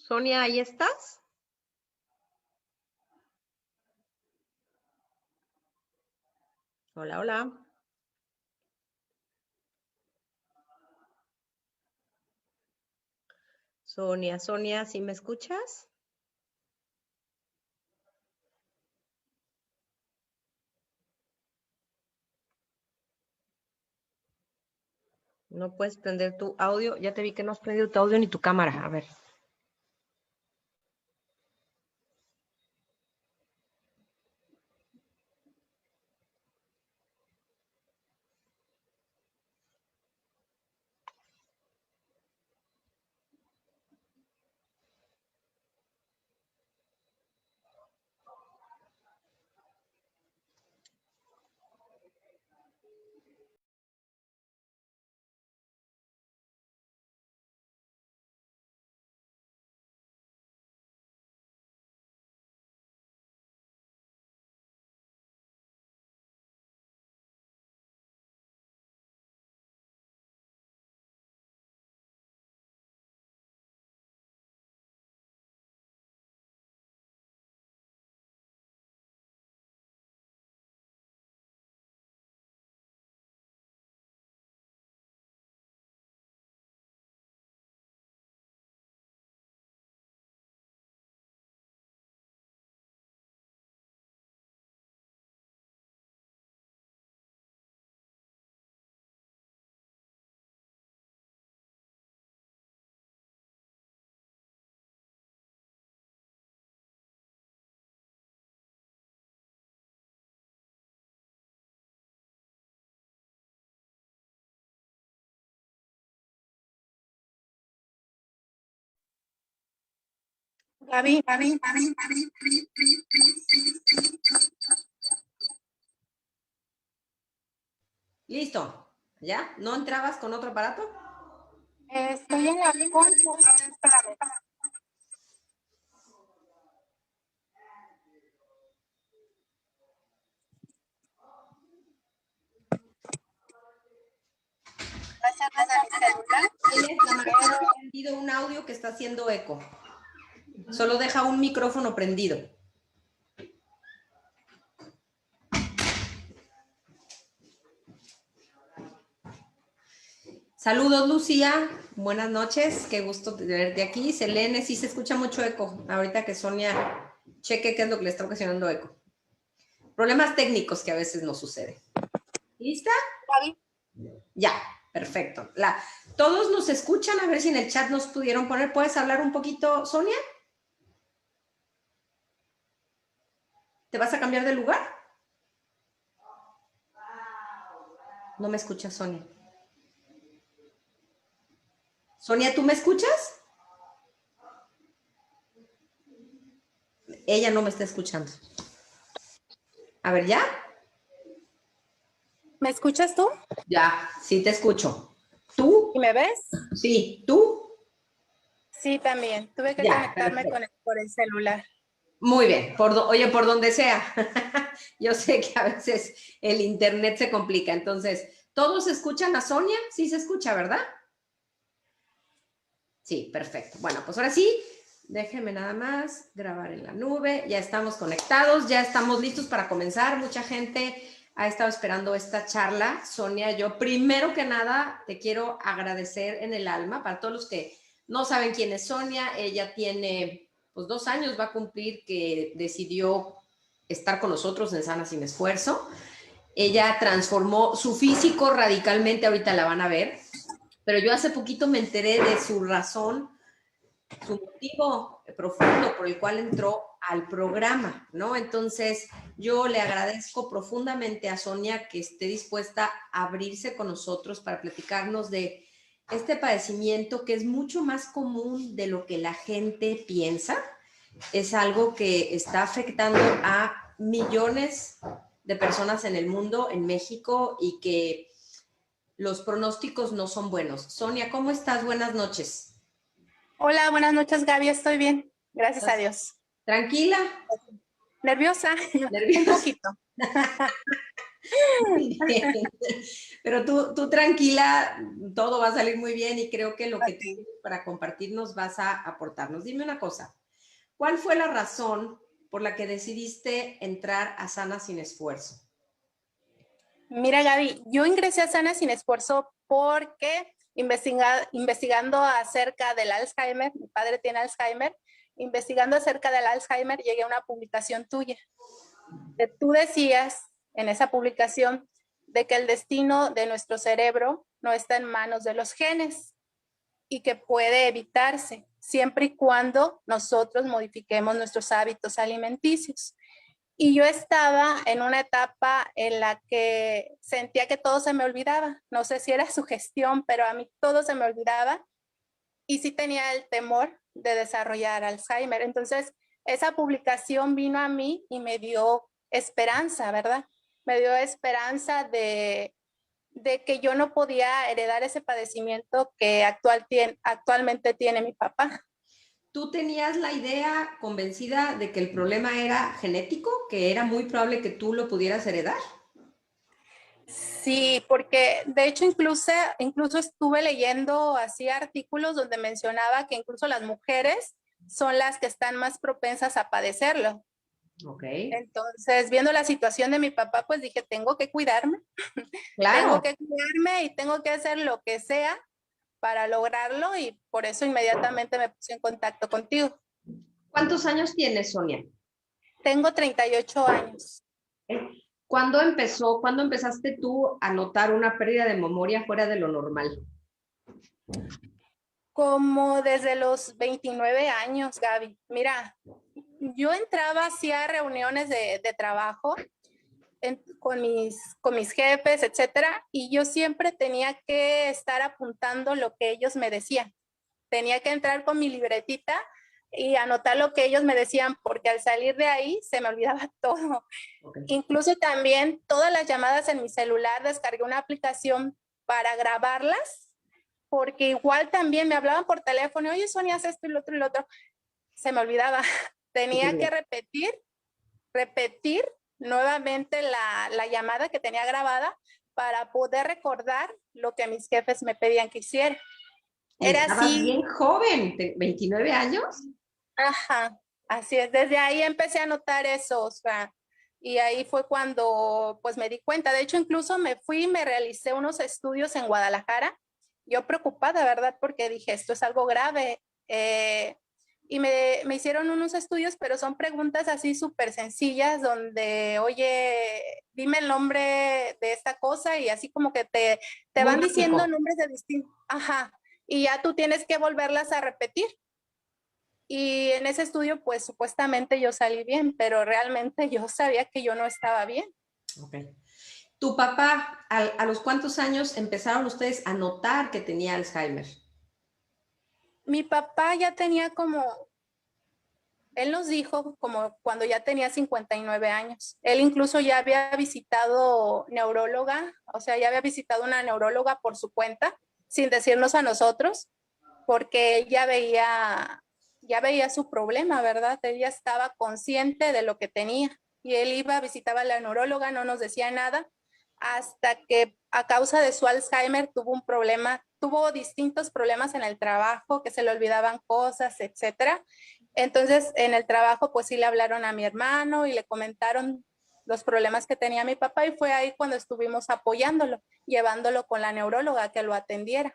Sonia, ¿ahí estás? Hola, hola. Sonia, Sonia, ¿sí me escuchas? No puedes prender tu audio. Ya te vi que no has prendido tu audio ni tu cámara. A ver. Gaby, Listo. ¿Ya? ¿No entrabas con otro aparato? estoy en la compu. Espérame. Gracias desde mi celular. Tienes la máquina prendido un audio que está haciendo eco. Solo deja un micrófono prendido. Saludos, Lucía. Buenas noches. Qué gusto tenerte aquí. Selene, sí se escucha mucho eco. Ahorita que Sonia cheque qué es lo que le está ocasionando eco. Problemas técnicos que a veces nos suceden. ¿Lista? Gaby, Ya, perfecto. Todos nos escuchan, a ver si en el chat nos pudieron poner. ¿Puedes hablar un poquito, Sonia? ¿Te vas a cambiar de lugar? No me escuchas, Sonia. Sonia, ¿tú me escuchas? Ella no me está escuchando. A ver, ¿ya? ¿me escuchas tú? Ya, sí te escucho. ¿Tú? ¿Y me ves? Sí, ¿tú? Sí, también. Tuve que Ya, conectarme perfecto. por el celular. Muy bien. Oye, por donde sea. Yo sé que a veces el internet se complica. Entonces, ¿todos escuchan a Sonia? Sí se escucha, ¿verdad? Sí, perfecto. Bueno, pues ahora sí, déjenme nada más grabar en la nube. Ya estamos conectados, ya estamos listos para comenzar. Mucha gente ha estado esperando esta charla. Sonia, yo primero que nada te quiero agradecer en el alma para todos los que no saben quién es Sonia. Ella tiene, pues 2 años va a cumplir que decidió estar con nosotros en Sana Sin Esfuerzo. Ella transformó su físico radicalmente, ahorita la van a ver, pero yo hace poquito me enteré de su razón, su motivo profundo por el cual entró al programa, ¿no? Entonces, yo le agradezco profundamente a Sonia que esté dispuesta a abrirse con nosotros para platicarnos de este padecimiento que es mucho más común de lo que la gente piensa. Es algo que está afectando a millones de personas en el mundo, en México, y que los pronósticos no son buenos. Sonia, ¿cómo estás? Buenas noches. Hola, buenas noches, Gaby. Estoy bien. Gracias a Dios. ¿Tranquila? ¿Nerviosa? Un ¿Nerviosa? poquito. Pero tú tranquila, todo va a salir muy bien y creo que lo que tienes para compartirnos vas a aportarnos. Dime una cosa, ¿cuál fue la razón por la que decidiste entrar a Sana Sin Esfuerzo? Mira, Gaby, yo ingresé a Sana Sin Esfuerzo porque investigando acerca del Alzheimer, mi padre tiene Alzheimer, investigando acerca del Alzheimer llegué a una publicación tuya. Tú decías en esa publicación de que el destino de nuestro cerebro no está en manos de los genes y que puede evitarse siempre y cuando nosotros modifiquemos nuestros hábitos alimenticios. Y yo estaba en una etapa en la que sentía que todo se me olvidaba. No sé si era sugestión, pero a mí todo se me olvidaba y sí tenía el temor de desarrollar Alzheimer. Entonces, esa publicación vino a mí y me dio esperanza, ¿verdad? Me dio esperanza de que yo no podía heredar ese padecimiento que actualmente tiene mi papá. ¿Tú tenías la idea convencida de que el problema era genético, que era muy probable que tú lo pudieras heredar? Sí, porque de hecho incluso estuve leyendo así artículos donde mencionaba que incluso las mujeres son las que están más propensas a padecerlo. Ok. Entonces, viendo la situación de mi papá, pues dije, tengo que cuidarme, tengo Claro. que cuidarme y tengo que hacer lo que sea para lograrlo y por eso inmediatamente me puse en contacto contigo. ¿Cuántos años tienes, Sonia? Tengo 38 años. Cuándo empezaste tú a notar una pérdida de memoria fuera de lo normal? Como desde los 29 años, Gaby. Mira, yo entraba así a reuniones de trabajo con mis jefes, etcétera, y yo siempre tenía que estar apuntando lo que ellos me decían. Tenía que entrar con mi libretita y anotar lo que ellos me decían, porque al salir de ahí se me olvidaba todo. Okay. Incluso también todas las llamadas en mi celular, descargué una aplicación para grabarlas, porque igual también me hablaban por teléfono, oye, Sonia, haz esto y lo otro y lo otro. Se me olvidaba. Tenía que repetir nuevamente la llamada que tenía grabada para poder recordar lo que mis jefes me pedían que hiciera. Y Era estabas así. bien joven, 29 años. Ajá, así es. Desde ahí empecé a notar eso, o sea, y ahí fue cuando pues me di cuenta. De hecho, incluso me fui y me realicé unos estudios en Guadalajara. Yo preocupada, ¿verdad? Porque dije, esto es algo grave. Y me hicieron unos estudios, pero son preguntas así súper sencillas donde, oye, dime el nombre de esta cosa y así como que te Muy van diciendo básico. nombres de distintos. Ajá. Y ya tú tienes que volverlas a repetir. Y en ese estudio, pues supuestamente yo salí bien, pero realmente yo sabía que yo no estaba bien. Okay. ¿Tu papá, a los cuántos años empezaron ustedes a notar que tenía Alzheimer? Mi papá ya tenía él nos dijo como cuando ya tenía 59 años. Él incluso ya había visitado neuróloga, o sea, ya había visitado una neuróloga por su cuenta, sin decirnos a nosotros, porque él ya veía su problema, ¿verdad? Él ya estaba consciente de lo que tenía y él iba, visitaba a la neuróloga, no nos decía nada, hasta que a causa de su Alzheimer tuvo un problema, tuvo distintos problemas en el trabajo, que se le olvidaban cosas, etcétera. Entonces, en el trabajo, pues sí le hablaron a mi hermano y le comentaron los problemas que tenía mi papá y fue ahí cuando estuvimos apoyándolo, llevándolo con la neuróloga que lo atendiera.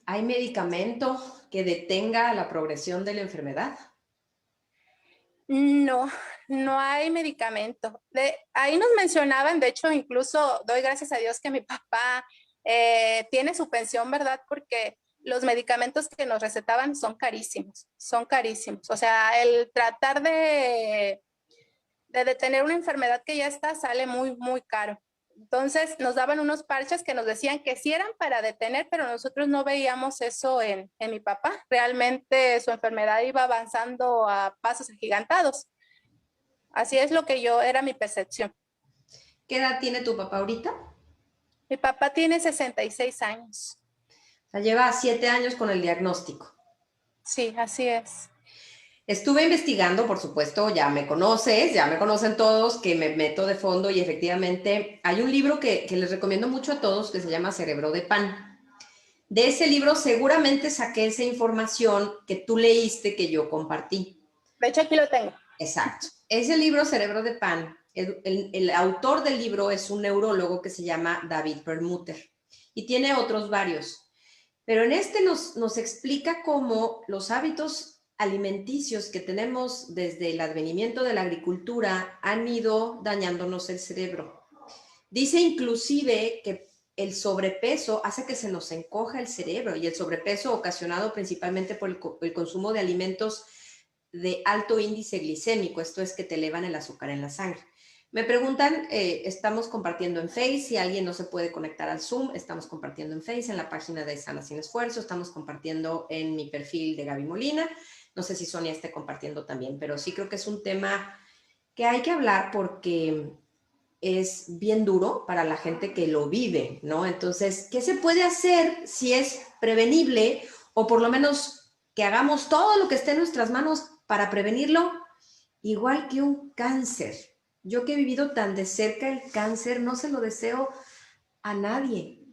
¿Hay medicamento que detenga la progresión de la enfermedad? No, no hay medicamento. Ahí nos mencionaban, de hecho, incluso doy gracias a Dios que mi papá tiene su pensión, ¿verdad? Porque los medicamentos que nos recetaban son carísimos, son carísimos. O sea, el tratar de detener una enfermedad que ya está sale muy, muy caro. Entonces nos daban unos parches que nos decían que sí eran para detener, pero nosotros no veíamos eso en mi papá. Realmente su enfermedad iba avanzando a pasos agigantados. Así es lo que era mi percepción. ¿Qué edad tiene tu papá ahorita? Mi papá tiene 66 años. O sea, lleva 7 años con el diagnóstico. Sí, así es. Estuve investigando, por supuesto, ya me conoces, ya me conocen todos, que me meto de fondo y efectivamente hay un libro que les recomiendo mucho a todos que se llama Cerebro de Pan. De ese libro seguramente saqué esa información que tú leíste que yo compartí. De hecho, aquí lo tengo. Exacto. Ese libro, Cerebro de Pan, el autor del libro es un neurólogo que se llama David Perlmutter y tiene otros varios. Pero en este nos explica cómo los hábitos alimenticios que tenemos desde el advenimiento de la agricultura han ido dañándonos el cerebro. Dice inclusive que el sobrepeso hace que se nos encoja el cerebro y el sobrepeso ocasionado principalmente por el consumo de alimentos de alto índice glicémico, esto es que te elevan el azúcar en la sangre. Me preguntan, estamos compartiendo en Face, si alguien no se puede conectar al Zoom, estamos compartiendo en Face, en la página de Sana Sin Esfuerzo, estamos compartiendo en mi perfil de Gaby Molina, no sé si Sonia esté compartiendo también, pero sí creo que es un tema que hay que hablar porque es bien duro para la gente que lo vive, ¿no? Entonces, ¿qué se puede hacer si es prevenible o por lo menos que hagamos todo lo que esté en nuestras manos para prevenirlo? Igual que un cáncer. Yo que he vivido tan de cerca el cáncer, no se lo deseo a nadie.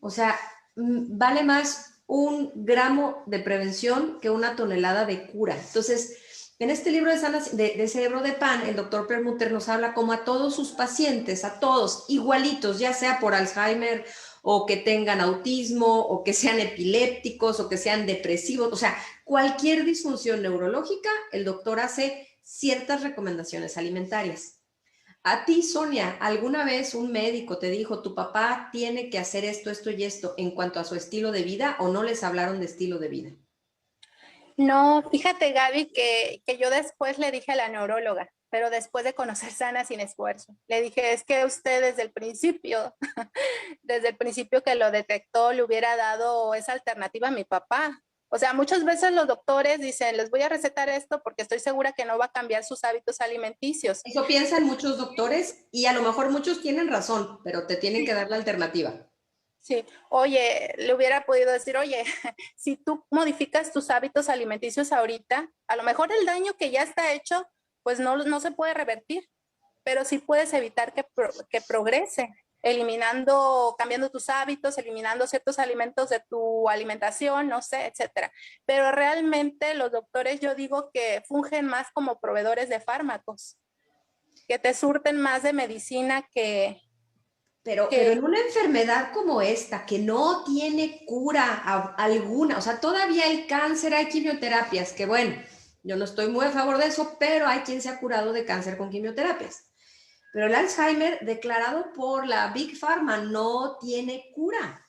O sea, vale más un gramo de prevención que una tonelada de cura. Entonces, en este libro de Cerebro de Pan, el doctor Perlmutter nos habla como a todos sus pacientes, a todos, igualitos, ya sea por Alzheimer o que tengan autismo o que sean epilépticos o que sean depresivos, o sea, cualquier disfunción neurológica, el doctor hace ciertas recomendaciones alimentarias. A ti, Sonia, ¿alguna vez un médico te dijo, tu papá tiene que hacer esto, esto y esto en cuanto a su estilo de vida o no les hablaron de estilo de vida? No, fíjate, Gaby, que yo después le dije a la neuróloga, pero después de conocer Sana Sin Esfuerzo, le dije, es que usted desde el principio, desde el principio que lo detectó, le hubiera dado esa alternativa a mi papá. O sea, muchas veces los doctores dicen, les voy a recetar esto porque estoy segura que no va a cambiar sus hábitos alimenticios. Eso piensan muchos doctores y a lo mejor muchos tienen razón, pero te tienen que dar la alternativa. Sí, oye, le hubiera podido decir, oye, si tú modificas tus hábitos alimenticios ahorita, a lo mejor el daño que ya está hecho, pues no se puede revertir, pero sí puedes evitar que progrese, eliminando, cambiando tus hábitos, eliminando ciertos alimentos de tu alimentación, no sé, etcétera. Pero realmente los doctores, yo digo que fungen más como proveedores de fármacos, que te surten más de medicina Pero en una enfermedad como esta, que no tiene cura alguna, o sea, todavía el cáncer hay quimioterapias, que bueno, yo no estoy muy a favor de eso, pero hay quien se ha curado de cáncer con quimioterapias. Pero el Alzheimer, declarado por la Big Pharma, no tiene cura.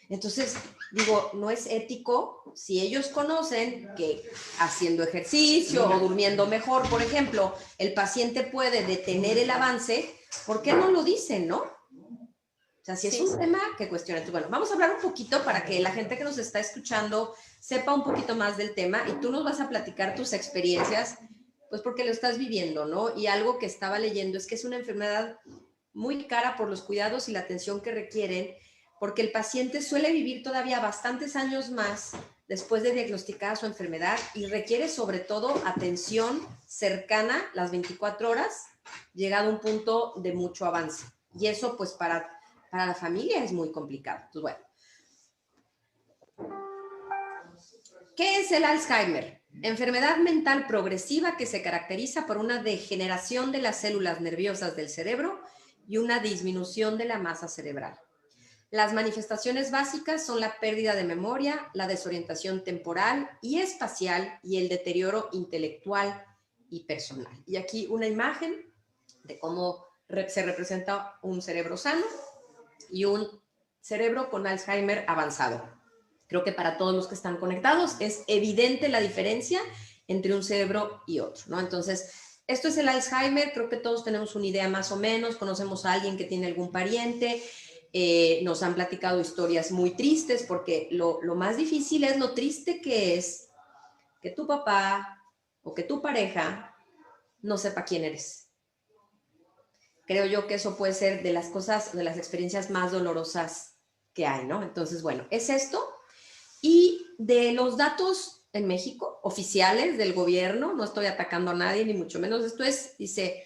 Entonces, digo, no es ético si ellos conocen que haciendo ejercicio o durmiendo mejor, por ejemplo, el paciente puede detener el avance, ¿por qué no lo dicen, no? O sea, si es un tema que cuestiona. Entonces, bueno, vamos a hablar un poquito para que la gente que nos está escuchando sepa un poquito más del tema y tú nos vas a platicar tus experiencias, pues porque lo estás viviendo, ¿no? Y algo que estaba leyendo es que es una enfermedad muy cara por los cuidados y la atención que requieren, porque el paciente suele vivir todavía bastantes años más después de diagnosticar su enfermedad y requiere sobre todo atención cercana las 24 horas, llegado a un punto de mucho avance. Y eso pues para la familia es muy complicado. Entonces, bueno. ¿Qué es el Alzheimer? Enfermedad mental progresiva que se caracteriza por una degeneración de las células nerviosas del cerebro y una disminución de la masa cerebral. Las manifestaciones básicas son la pérdida de memoria, la desorientación temporal y espacial y el deterioro intelectual y personal. Y aquí una imagen de cómo se representa un cerebro sano y un cerebro con Alzheimer avanzado. Creo que para todos los que están conectados es evidente la diferencia entre un cerebro y otro, ¿no? Entonces, esto es el Alzheimer, creo que todos tenemos una idea más o menos, conocemos a alguien que tiene algún pariente, nos han platicado historias muy tristes, porque lo más difícil es lo triste que es que tu papá o que tu pareja no sepa quién eres. Creo yo que eso puede ser de las cosas, de las experiencias más dolorosas que hay, ¿no? Entonces, bueno, es esto. Y de los datos en México, oficiales del gobierno, no estoy atacando a nadie, ni mucho menos. Esto es, dice,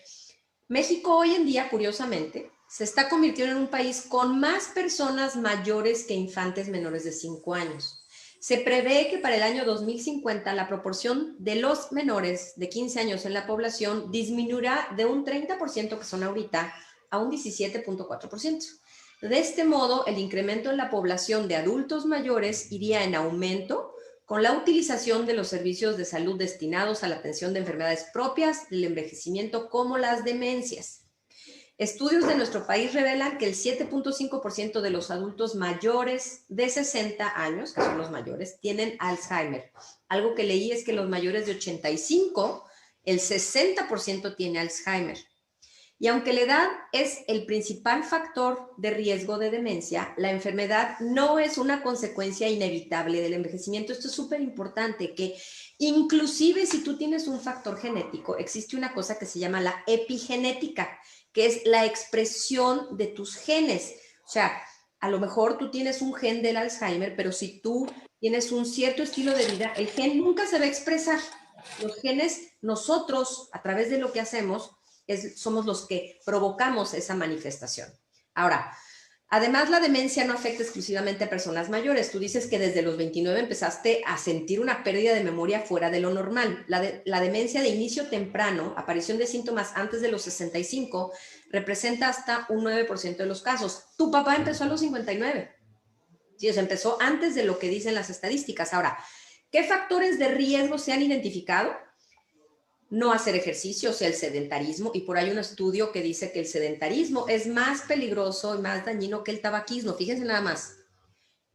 México hoy en día, curiosamente, se está convirtiendo en un país con más personas mayores que infantes menores de 5 años. Se prevé que para el año 2050 la proporción de los menores de 15 años en la población disminuirá de un 30% que son ahorita a un 17.4%. De este modo, el incremento en la población de adultos mayores iría en aumento con la utilización de los servicios de salud destinados a la atención de enfermedades propias del envejecimiento como las demencias. Estudios de nuestro país revelan que el 7.5% de los adultos mayores de 60 años, que son los mayores, tienen Alzheimer. Algo que leí es que los mayores de 85, el 60% tiene Alzheimer. Y aunque la edad es el principal factor de riesgo de demencia, la enfermedad no es una consecuencia inevitable del envejecimiento. Esto es súper importante, que inclusive si tú tienes un factor genético, existe una cosa que se llama la epigenética, que es la expresión de tus genes. O sea, a lo mejor tú tienes un gen del Alzheimer, pero si tú tienes un cierto estilo de vida, el gen nunca se va a expresar. Los genes, nosotros, a través de lo que hacemos, somos los que provocamos esa manifestación. Ahora, además la demencia no afecta exclusivamente a personas mayores. Tú dices que desde los 29 empezaste a sentir una pérdida de memoria fuera de lo normal. La demencia de inicio temprano, aparición de síntomas antes de los 65, representa hasta un 9% de los casos. Tu papá empezó a los 59. Sí, o sea, empezó antes de lo que dicen las estadísticas. Ahora, ¿qué factores de riesgo se han identificado? No hacer ejercicio, o sea, el sedentarismo, y por ahí un estudio que dice que el sedentarismo es más peligroso y más dañino que el tabaquismo. Fíjense nada más,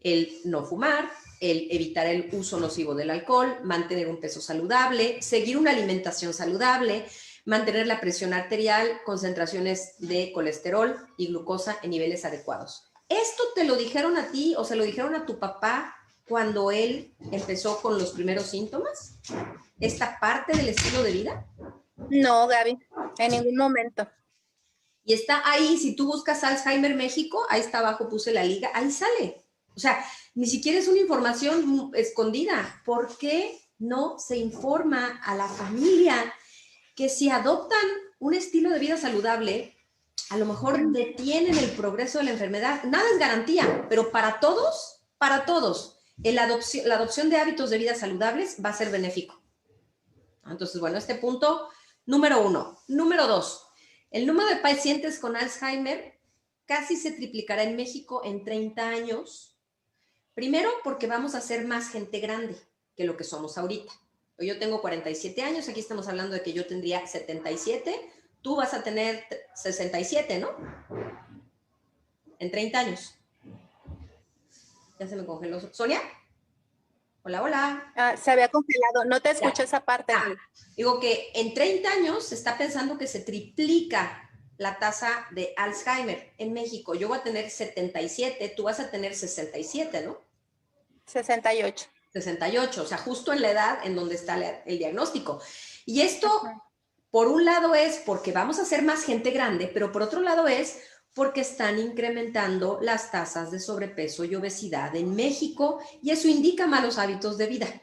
el no fumar, el evitar el uso nocivo del alcohol, mantener un peso saludable, seguir una alimentación saludable, mantener la presión arterial, concentraciones de colesterol y glucosa en niveles adecuados. ¿Esto te lo dijeron a ti o se lo dijeron a tu papá cuando él empezó con los primeros síntomas? ¿Esta parte del estilo de vida? No, Gaby, en ningún momento. Y está ahí, si tú buscas Alzheimer México, ahí está abajo, puse la liga, ahí sale. O sea, ni siquiera es una información escondida. ¿Por qué no se informa a la familia que si adoptan un estilo de vida saludable, a lo mejor detienen el progreso de la enfermedad? Nada es garantía, pero para todos, la adopción de hábitos de vida saludables va a ser benéfico. Entonces, bueno, este punto número 1. Número 2, el número de pacientes con Alzheimer casi se triplicará en México en 30 años. Primero, porque vamos a ser más gente grande que lo que somos ahorita. Yo tengo 47 años, aquí estamos hablando de que yo tendría 77, tú vas a tener 67, ¿no? En 30 años. Ya se me congeló. ¿Sonia? Hola, hola. Se había congelado, no te escuché esa parte. Digo que en 30 años se está pensando que se triplica la tasa de Alzheimer en México. Yo voy a tener 77, tú vas a tener 67, ¿no? 68. 68, o sea, justo en la edad en donde está el diagnóstico. Y esto, por un lado, es porque vamos a ser más gente grande, pero por otro lado es porque están incrementando las tasas de sobrepeso y obesidad en México, y eso indica malos hábitos de vida.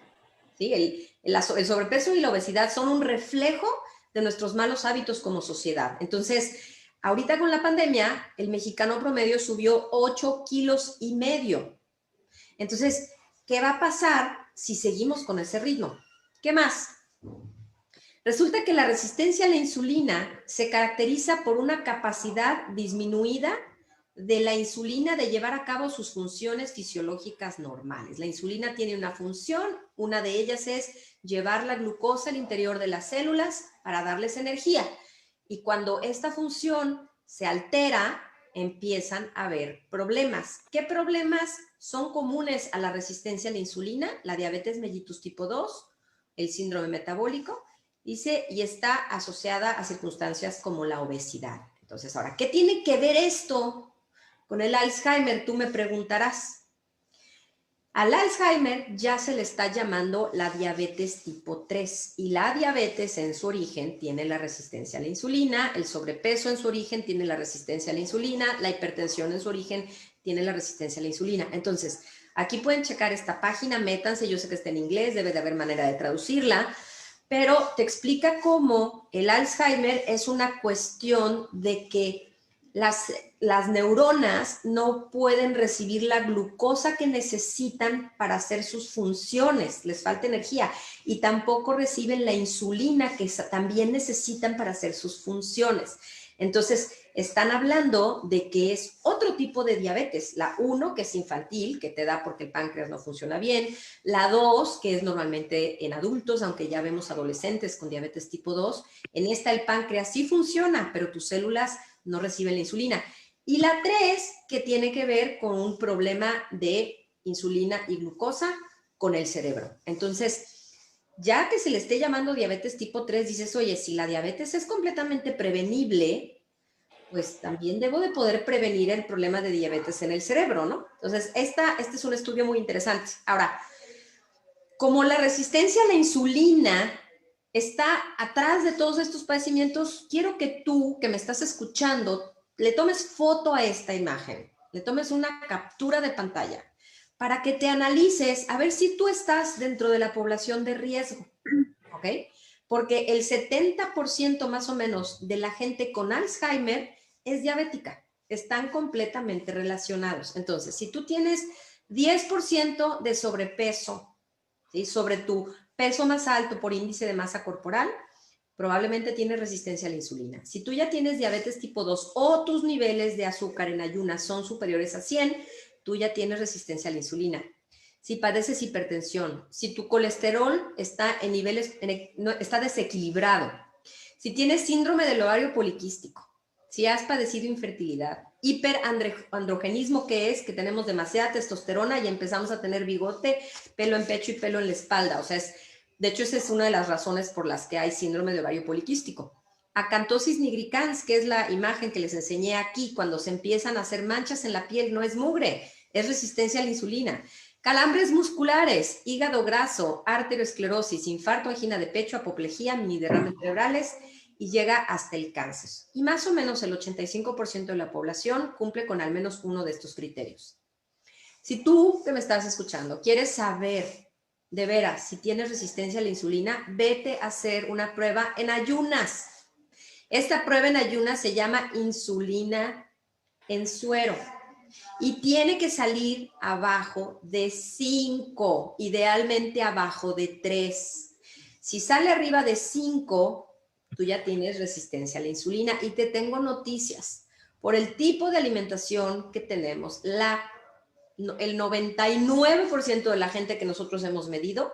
¿Sí? El sobrepeso y la obesidad son un reflejo de nuestros malos hábitos como sociedad. Entonces, ahorita con la pandemia, el mexicano promedio subió 8,5 kilos. Entonces, ¿qué va a pasar si seguimos con ese ritmo? ¿Qué más? Resulta que la resistencia a la insulina se caracteriza por una capacidad disminuida de la insulina de llevar a cabo sus funciones fisiológicas normales. La insulina tiene una función, una de ellas es llevar la glucosa al interior de las células para darles energía. Y cuando esta función se altera, empiezan a haber problemas. ¿Qué problemas son comunes a la resistencia a la insulina? La diabetes mellitus tipo 2, el síndrome metabólico, dice, y está asociada a circunstancias como la obesidad. Entonces, ahora, ¿qué tiene que ver esto con el Alzheimer? Tú me preguntarás. Al Alzheimer ya se le está llamando la diabetes tipo 3, y la diabetes en su origen tiene la resistencia a la insulina, el sobrepeso en su origen tiene la resistencia a la insulina, la hipertensión en su origen tiene la resistencia a la insulina. Entonces, Aquí pueden checar esta página, métanse, yo sé que está en inglés, debe de haber manera de traducirla, pero te explica cómo el Alzheimer es una cuestión de que las neuronas no pueden recibir la glucosa que necesitan para hacer sus funciones, les falta energía, y tampoco reciben la insulina que también necesitan para hacer sus funciones. Entonces, están hablando de que es otro tipo de diabetes. La 1, que es infantil, que te da porque el páncreas no funciona bien. La 2, que es normalmente en adultos, aunque ya vemos adolescentes con diabetes tipo 2. En esta el páncreas sí funciona, pero tus células no reciben la insulina. Y la 3, que tiene que ver con un problema de insulina y glucosa con el cerebro. Entonces, ya que se le esté llamando diabetes tipo 3, dices, oye, si la diabetes es completamente prevenible, pues también debo de poder prevenir el problema de diabetes en el cerebro, ¿no? Entonces, este es un estudio muy interesante. Ahora, como la resistencia a la insulina está atrás de todos estos padecimientos, quiero que tú, que me estás escuchando, le tomes foto a esta imagen, le tomes una captura de pantalla para que te analices a ver si tú estás dentro de la población de riesgo, ¿ok? Porque el 70% más o menos de la gente con Alzheimer es diabética, están completamente relacionados. Entonces, si tú tienes 10% de sobrepeso, ¿sí?, sobre tu peso más alto por índice de masa corporal, probablemente tienes resistencia a la insulina. Si tú ya tienes diabetes tipo 2 o tus niveles de azúcar en ayunas son superiores a 100, tú ya tienes resistencia a la insulina. Si padeces hipertensión, si tu colesterol está en niveles, está desequilibrado, si tienes síndrome del ovario poliquístico, si has padecido infertilidad, hiperandrogenismo, que es que tenemos demasiada testosterona y empezamos a tener bigote, pelo en pecho y pelo en la espalda. O sea, de hecho, esa es una de las razones por las que hay síndrome de ovario poliquístico. Acantosis nigricans, que es la imagen que les enseñé aquí, cuando se empiezan a hacer manchas en la piel, no es mugre, es resistencia a la insulina. Calambres musculares, hígado graso, arteriosclerosis, infarto, angina de pecho, apoplejía, mini derrames cerebrales, y llega hasta el cáncer. Y más o menos el 85% de la población cumple con al menos uno de estos criterios. Si tú que me estás escuchando quieres saber de veras si tienes resistencia a la insulina, vete a hacer una prueba en ayunas. Esta prueba en ayunas se llama insulina en suero y tiene que salir abajo de 5, idealmente abajo de 3. Si sale arriba de 5, tú ya tienes resistencia a la insulina. Y te tengo noticias. Por el tipo de alimentación que tenemos, el 99% de la gente que nosotros hemos medido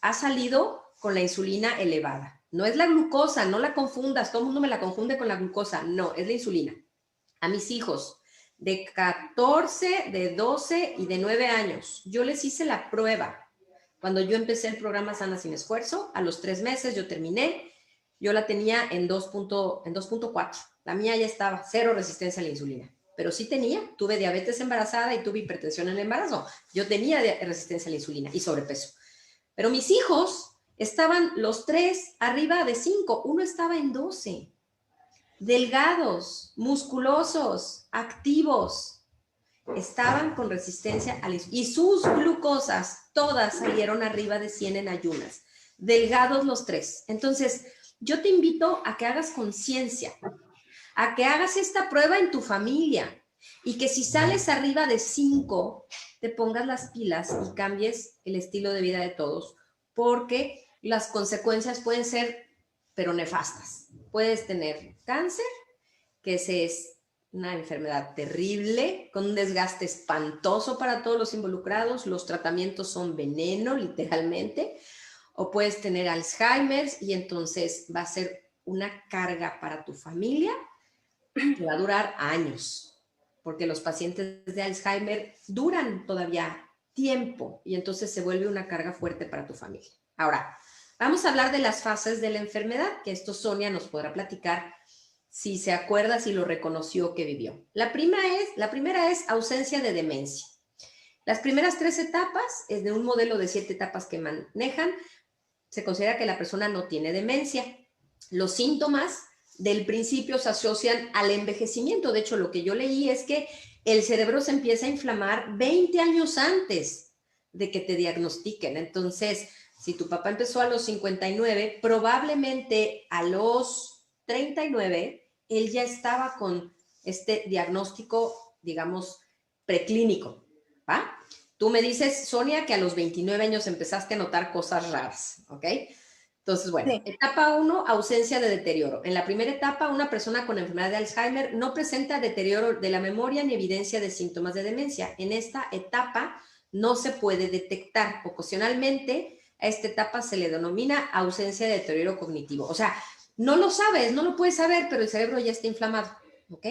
ha salido con la insulina elevada. No es la glucosa, no la confundas, todo el mundo me la confunde con la glucosa, no, es la insulina. A mis hijos de 14, de 12 y de 9 años, yo les hice la prueba. Cuando yo empecé el programa Sana Sin Esfuerzo, a los 3 meses yo terminé, yo la tenía en 2.4. La mía ya estaba, cero resistencia a la insulina. Pero sí tuve diabetes embarazada y tuve hipertensión en el embarazo. Yo tenía resistencia a la insulina y sobrepeso. Pero mis hijos estaban los 3 arriba de 5, uno estaba en 12. Delgados, musculosos, activos, estaban con resistencia a la insulina. Y sus glucosas todas salieron arriba de 100 en ayunas. Delgados los 3. Entonces, yo te invito a que hagas conciencia, a que hagas esta prueba en tu familia y que si sales arriba de 5, te pongas las pilas y cambies el estilo de vida de todos, porque las consecuencias pueden ser, pero nefastas. Puedes tener cáncer, que es una enfermedad terrible, con un desgaste espantoso para todos los involucrados. Los tratamientos son veneno, literalmente. O puedes tener Alzheimer y entonces va a ser una carga para tu familia que va a durar años, porque los pacientes de Alzheimer duran todavía tiempo y entonces se vuelve una carga fuerte para tu familia. Ahora, vamos a hablar de las fases de la enfermedad, que esto Sonia nos podrá platicar si se acuerda, si lo reconoció que vivió. La primera es ausencia de demencia. Las primeras 3 etapas es de un modelo de 7 etapas que manejan. Se considera que la persona no tiene demencia. Los síntomas del principio se asocian al envejecimiento. De hecho, lo que yo leí es que el cerebro se empieza a inflamar 20 años antes de que te diagnostiquen. Entonces, si tu papá empezó a los 59, probablemente a los 39, él ya estaba con este diagnóstico, digamos, preclínico, ¿va? Tú me dices, Sonia, que a los 29 años empezaste a notar cosas raras, ¿ok? Entonces, bueno, Sí. etapa 1, ausencia de deterioro. En la primera etapa, una persona con enfermedad de Alzheimer no presenta deterioro de la memoria ni evidencia de síntomas de demencia. En esta etapa no se puede detectar. Ocasionalmente, a esta etapa se le denomina ausencia de deterioro cognitivo. O sea, no lo sabes, no lo puedes saber, pero el cerebro ya está inflamado, ¿ok?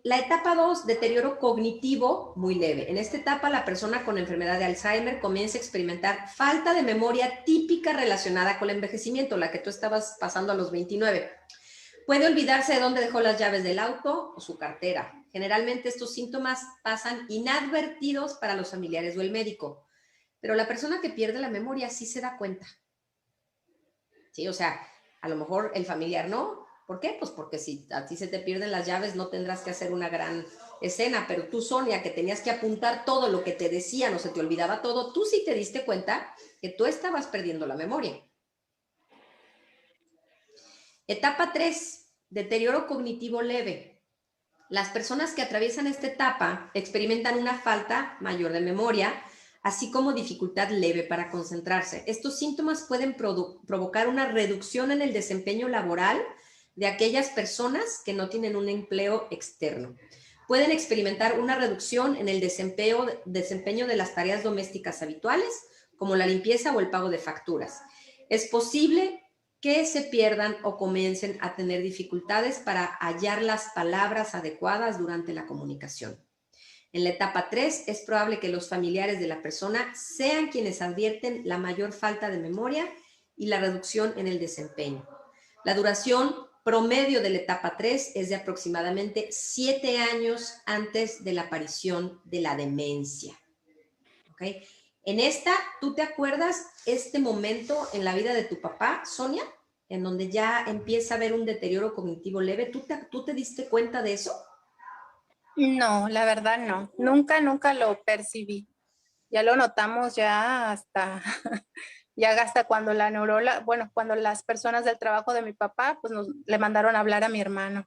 La etapa 2, deterioro cognitivo muy leve. En esta etapa, la persona con enfermedad de Alzheimer comienza a experimentar falta de memoria típica relacionada con el envejecimiento, la que tú estabas pasando a los 29. Puede olvidarse de dónde dejó las llaves del auto o su cartera. Generalmente estos síntomas pasan inadvertidos para los familiares o el médico, pero la persona que pierde la memoria sí se da cuenta. ¿Sí? O sea, a lo mejor el familiar no. ¿Por qué? Pues porque si a ti se te pierden las llaves no tendrás que hacer una gran escena, pero tú, Sonia, que tenías que apuntar todo lo que te decían o se te olvidaba todo, tú sí te diste cuenta que tú estabas perdiendo la memoria. Etapa 3, deterioro cognitivo leve. Las personas que atraviesan esta etapa experimentan una falta mayor de memoria, así como dificultad leve para concentrarse. Estos síntomas pueden provocar una reducción en el desempeño laboral de aquellas personas que no tienen un empleo externo. Pueden experimentar una reducción en el desempeño de las tareas domésticas habituales, como la limpieza o el pago de facturas. Es posible que se pierdan o comiencen a tener dificultades para hallar las palabras adecuadas durante la comunicación. En la etapa 3, es probable que los familiares de la persona sean quienes advierten la mayor falta de memoria y la reducción en el desempeño. La duración promedio de la etapa 3 es de aproximadamente 7 años antes de la aparición de la demencia. ¿Ok? En esta, ¿tú te acuerdas este momento en la vida de tu papá, Sonia? En donde ya empieza a haber un deterioro cognitivo leve. ¿Tú te diste cuenta de eso? No, la verdad no. Nunca lo percibí. Ya lo notamos ya hasta, ya hasta cuando la neuróloga, bueno, cuando las personas del trabajo de mi papá, pues le mandaron a hablar a mi hermano.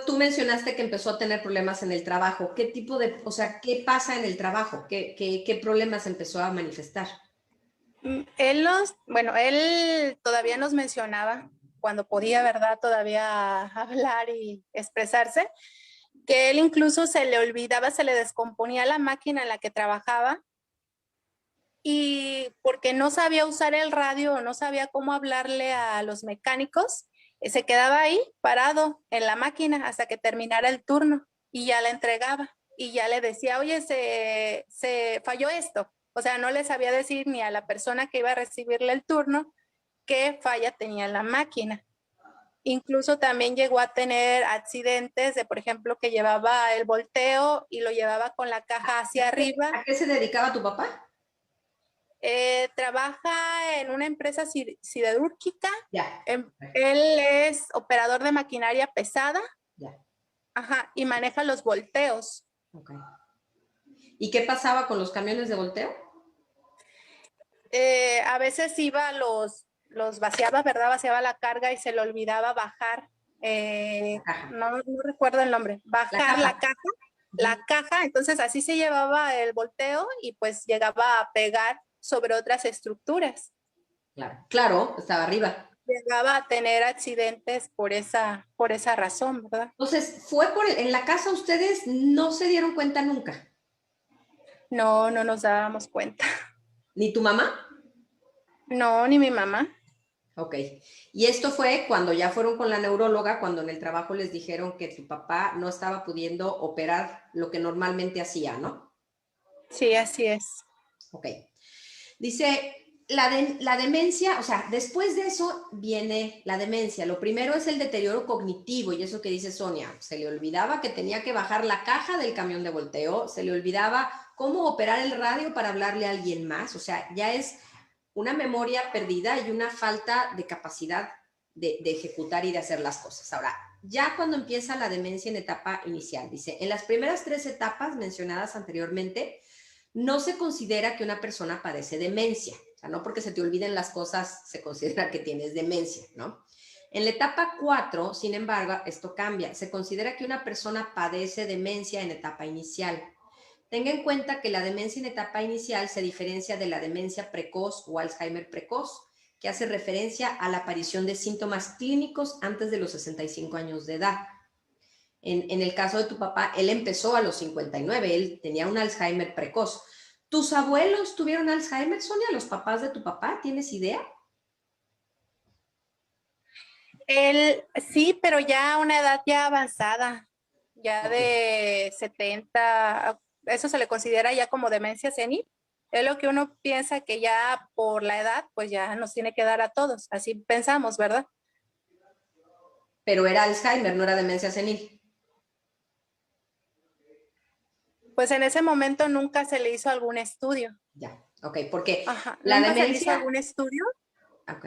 Tú mencionaste que empezó a tener problemas en el trabajo. ¿Qué tipo de, o sea, qué pasa en el trabajo? ¿Qué problemas empezó a manifestar? Él todavía nos mencionaba, cuando podía, ¿verdad? Todavía hablar y expresarse, que él incluso se le olvidaba, se le descomponía la máquina en la que trabajaba y porque no sabía usar el radio o no sabía cómo hablarle a los mecánicos, se quedaba ahí parado en la máquina hasta que terminara el turno y ya la entregaba y ya le decía, oye, se falló esto. O sea, no le sabía decir ni a la persona que iba a recibirle el turno qué falla tenía la máquina. Incluso también llegó a tener accidentes de, por ejemplo, que llevaba el volteo y lo llevaba con la caja hacia arriba. ¿A qué se dedicaba tu papá? Trabaja en una empresa siderúrgica. Ya. Él es operador de maquinaria pesada. Ya. Ajá, y maneja los volteos. Okay. ¿Y qué pasaba con los camiones de volteo? A veces iba, los vaciaba, ¿verdad? Vaciaba la carga y se le olvidaba bajar. No recuerdo el nombre. Bajar la caja. Entonces así se llevaba el volteo y pues llegaba a pegar sobre otras estructuras. Claro, estaba arriba. Llegaba a tener accidentes por esa razón, ¿verdad? Entonces, en la casa ustedes no se dieron cuenta nunca. No nos dábamos cuenta. ¿Ni tu mamá? No, ni mi mamá. Ok. Y esto fue cuando ya fueron con la neuróloga, cuando en el trabajo les dijeron que tu papá no estaba pudiendo operar lo que normalmente hacía, ¿no? Sí, así es. Ok. Dice, la demencia, o sea, después de eso viene la demencia. Lo primero es el deterioro cognitivo y eso que dice Sonia, se le olvidaba que tenía que bajar la caja del camión de volteo, se le olvidaba cómo operar el radio para hablarle a alguien más, o sea, ya es una memoria perdida y una falta de capacidad de ejecutar y de hacer las cosas. Ahora, ya cuando empieza la demencia en etapa inicial, dice, en las primeras 3 etapas mencionadas anteriormente, no se considera que una persona padece demencia. O sea, no porque se te olviden las cosas se considera que tienes demencia, ¿no? En la etapa 4, sin embargo, esto cambia. Se considera que una persona padece demencia en etapa inicial. Tenga en cuenta que la demencia en etapa inicial se diferencia de la demencia precoz o Alzheimer precoz, que hace referencia a la aparición de síntomas clínicos antes de los 65 años de edad. En el caso de tu papá, él empezó a los 59, él tenía un Alzheimer precoz. ¿Tus abuelos tuvieron Alzheimer, Sonia? ¿Los papás de tu papá? ¿Tienes idea? Él sí, pero ya a una edad ya avanzada, ya Okay. de 70, eso se le considera ya como demencia senil. Es lo que uno piensa que ya por la edad, pues ya nos tiene que dar a todos. Así pensamos, ¿verdad? Pero era Alzheimer, no era demencia senil. Pues en ese momento nunca se le hizo algún estudio. Ya, ok, porque Ajá, la nunca se le hizo demencia, algún estudio. ok,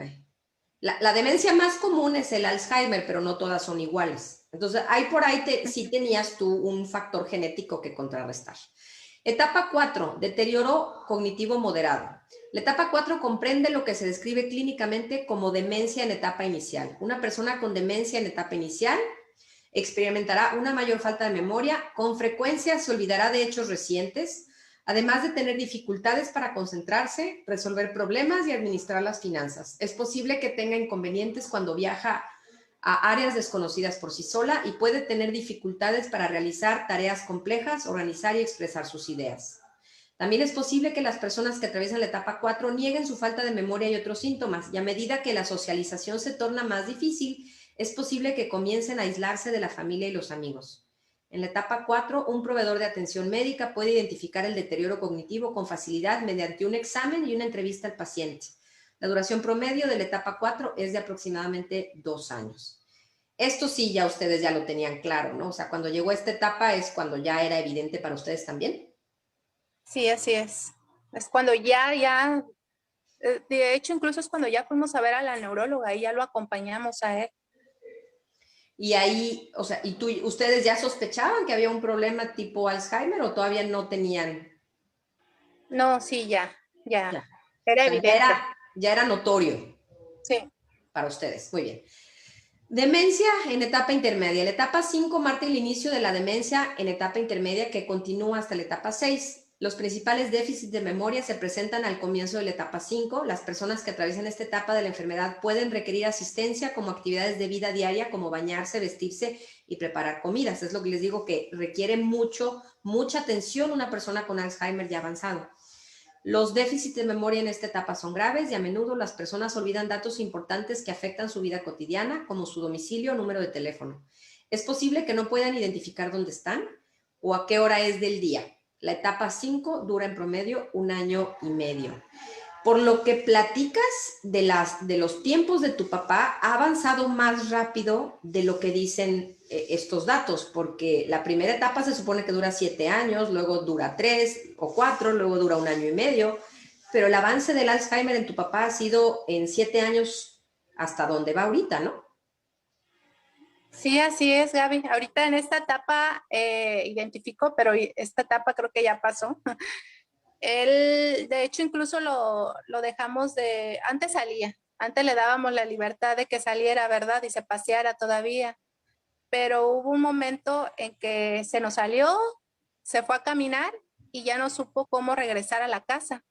la demencia más común es el Alzheimer, pero no todas son iguales. Entonces, ahí por ahí sí tenías tú un factor genético que contrarrestar. Etapa 4, deterioro cognitivo moderado. La etapa 4 comprende lo que se describe clínicamente como demencia en etapa inicial. Una persona con demencia en etapa inicial experimentará una mayor falta de memoria, con frecuencia se olvidará de hechos recientes, además de tener dificultades para concentrarse, resolver problemas y administrar las finanzas. Es posible que tenga inconvenientes cuando viaja a áreas desconocidas por sí sola y puede tener dificultades para realizar tareas complejas, organizar y expresar sus ideas. También es posible que las personas que atraviesan la etapa 4 nieguen su falta de memoria y otros síntomas, y a medida que la socialización se torna más difícil, es posible que comiencen a aislarse de la familia y los amigos. En la etapa 4, un proveedor de atención médica puede identificar el deterioro cognitivo con facilidad mediante un examen y una entrevista al paciente. La duración promedio de la etapa 4 es de aproximadamente 2 años. Esto sí, ya ustedes ya lo tenían claro, ¿no? O sea, cuando llegó esta etapa es cuando ya era evidente para ustedes también. Sí, así es. Es cuando de hecho, incluso es cuando ya fuimos a ver a la neuróloga y ya lo acompañamos a él. Y ahí, o sea, ustedes ya sospechaban que había un problema tipo Alzheimer o todavía no tenían? No, sí, ya. Ya. O Era sea, evidente. ya era notorio Sí. para ustedes. Muy bien. Demencia en etapa intermedia. La etapa 5 marca el inicio de la demencia en etapa intermedia que continúa hasta la etapa 6. Los principales déficits de memoria se presentan al comienzo de la etapa 5. Las personas que atraviesan esta etapa de la enfermedad pueden requerir asistencia como actividades de vida diaria, como bañarse, vestirse y preparar comidas. Es lo que les digo, que requiere mucha atención una persona con Alzheimer ya avanzado. Los déficits de memoria en esta etapa son graves y a menudo las personas olvidan datos importantes que afectan su vida cotidiana, como su domicilio o número de teléfono. Es posible que no puedan identificar dónde están o a qué hora es del día. La etapa 5 dura en promedio 1 año y medio. Por lo que platicas de los tiempos de tu papá, ha avanzado más rápido de lo que dicen estos datos, porque la primera etapa se supone que dura 7 años, luego dura 3 o 4, luego dura 1 año y medio, pero el avance del Alzheimer en tu papá ha sido en 7 años hasta donde va ahorita, ¿no? Sí, así es, Gaby. Ahorita en esta etapa identifico, pero esta etapa creo que ya pasó. Él, de hecho, incluso lo dejamos antes salía, antes le dábamos la libertad de que saliera, ¿verdad? Y se paseara todavía. Pero hubo un momento en que se nos salió, se fue a caminar y ya no supo cómo regresar a la casa.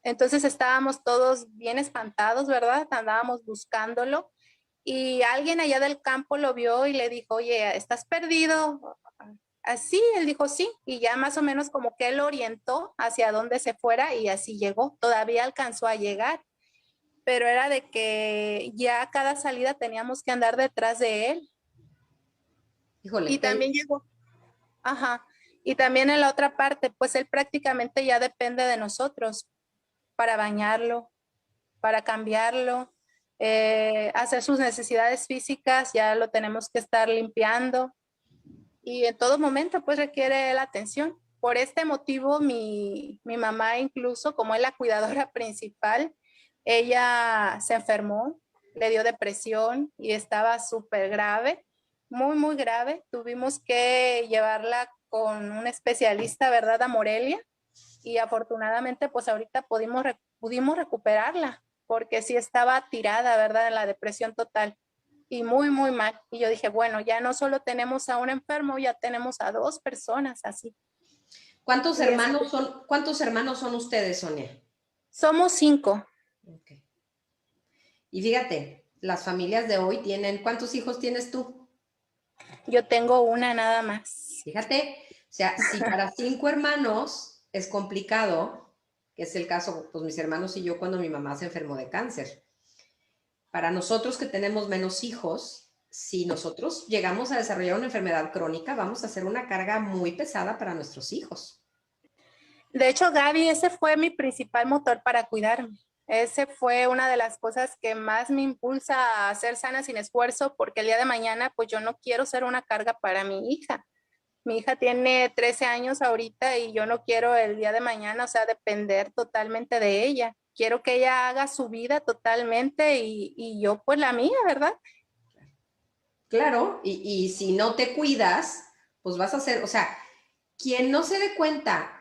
Entonces estábamos todos bien espantados, ¿verdad? Andábamos buscándolo y alguien allá del campo lo vio y le dijo, oye, ¿estás perdido? Así, él dijo sí, y ya más o menos como que él lo orientó hacia dónde se fuera y así llegó, todavía alcanzó a llegar, pero era de que ya cada salida teníamos que andar detrás de él. Híjole, Y también llegó, ajá, y también en la otra parte, pues él prácticamente ya depende de nosotros para bañarlo, para cambiarlo, hacer sus necesidades físicas, ya lo tenemos que estar limpiando y en todo momento pues requiere la atención. Por este motivo mi mamá incluso, como es la cuidadora principal, ella se enfermó, le dio depresión y estaba súper grave, muy, muy grave. Tuvimos que llevarla con un especialista, ¿verdad?, a Morelia, y afortunadamente pues ahorita pudimos recuperarla, porque sí estaba tirada, ¿verdad?, en la depresión total y muy, muy mal. Y yo dije, bueno, ya no solo tenemos a un enfermo, ya tenemos a 2 personas así. ¿Cuántos hermanos son ustedes, Sonia? Somos 5. Okay. Y fíjate, las familias de hoy tienen, ¿cuántos hijos tienes tú? Yo tengo una nada más. Fíjate, o sea, si para 5 hermanos es complicado, que es el caso, pues mis hermanos y yo cuando mi mamá se enfermó de cáncer. Para nosotros que tenemos menos hijos, si nosotros llegamos a desarrollar una enfermedad crónica, vamos a hacer una carga muy pesada para nuestros hijos. De hecho, Gaby, ese fue mi principal motor para cuidarme. Ese fue una de las cosas que más me impulsa a ser sana sin esfuerzo, porque el día de mañana, pues yo no quiero ser una carga para mi hija. Mi hija tiene 13 años ahorita y yo no quiero el día de mañana, o sea, depender totalmente de ella. Quiero que ella haga su vida totalmente y yo pues la mía, ¿verdad? Claro, y si no te cuidas, pues vas a hacer, o sea, quien no se dé cuenta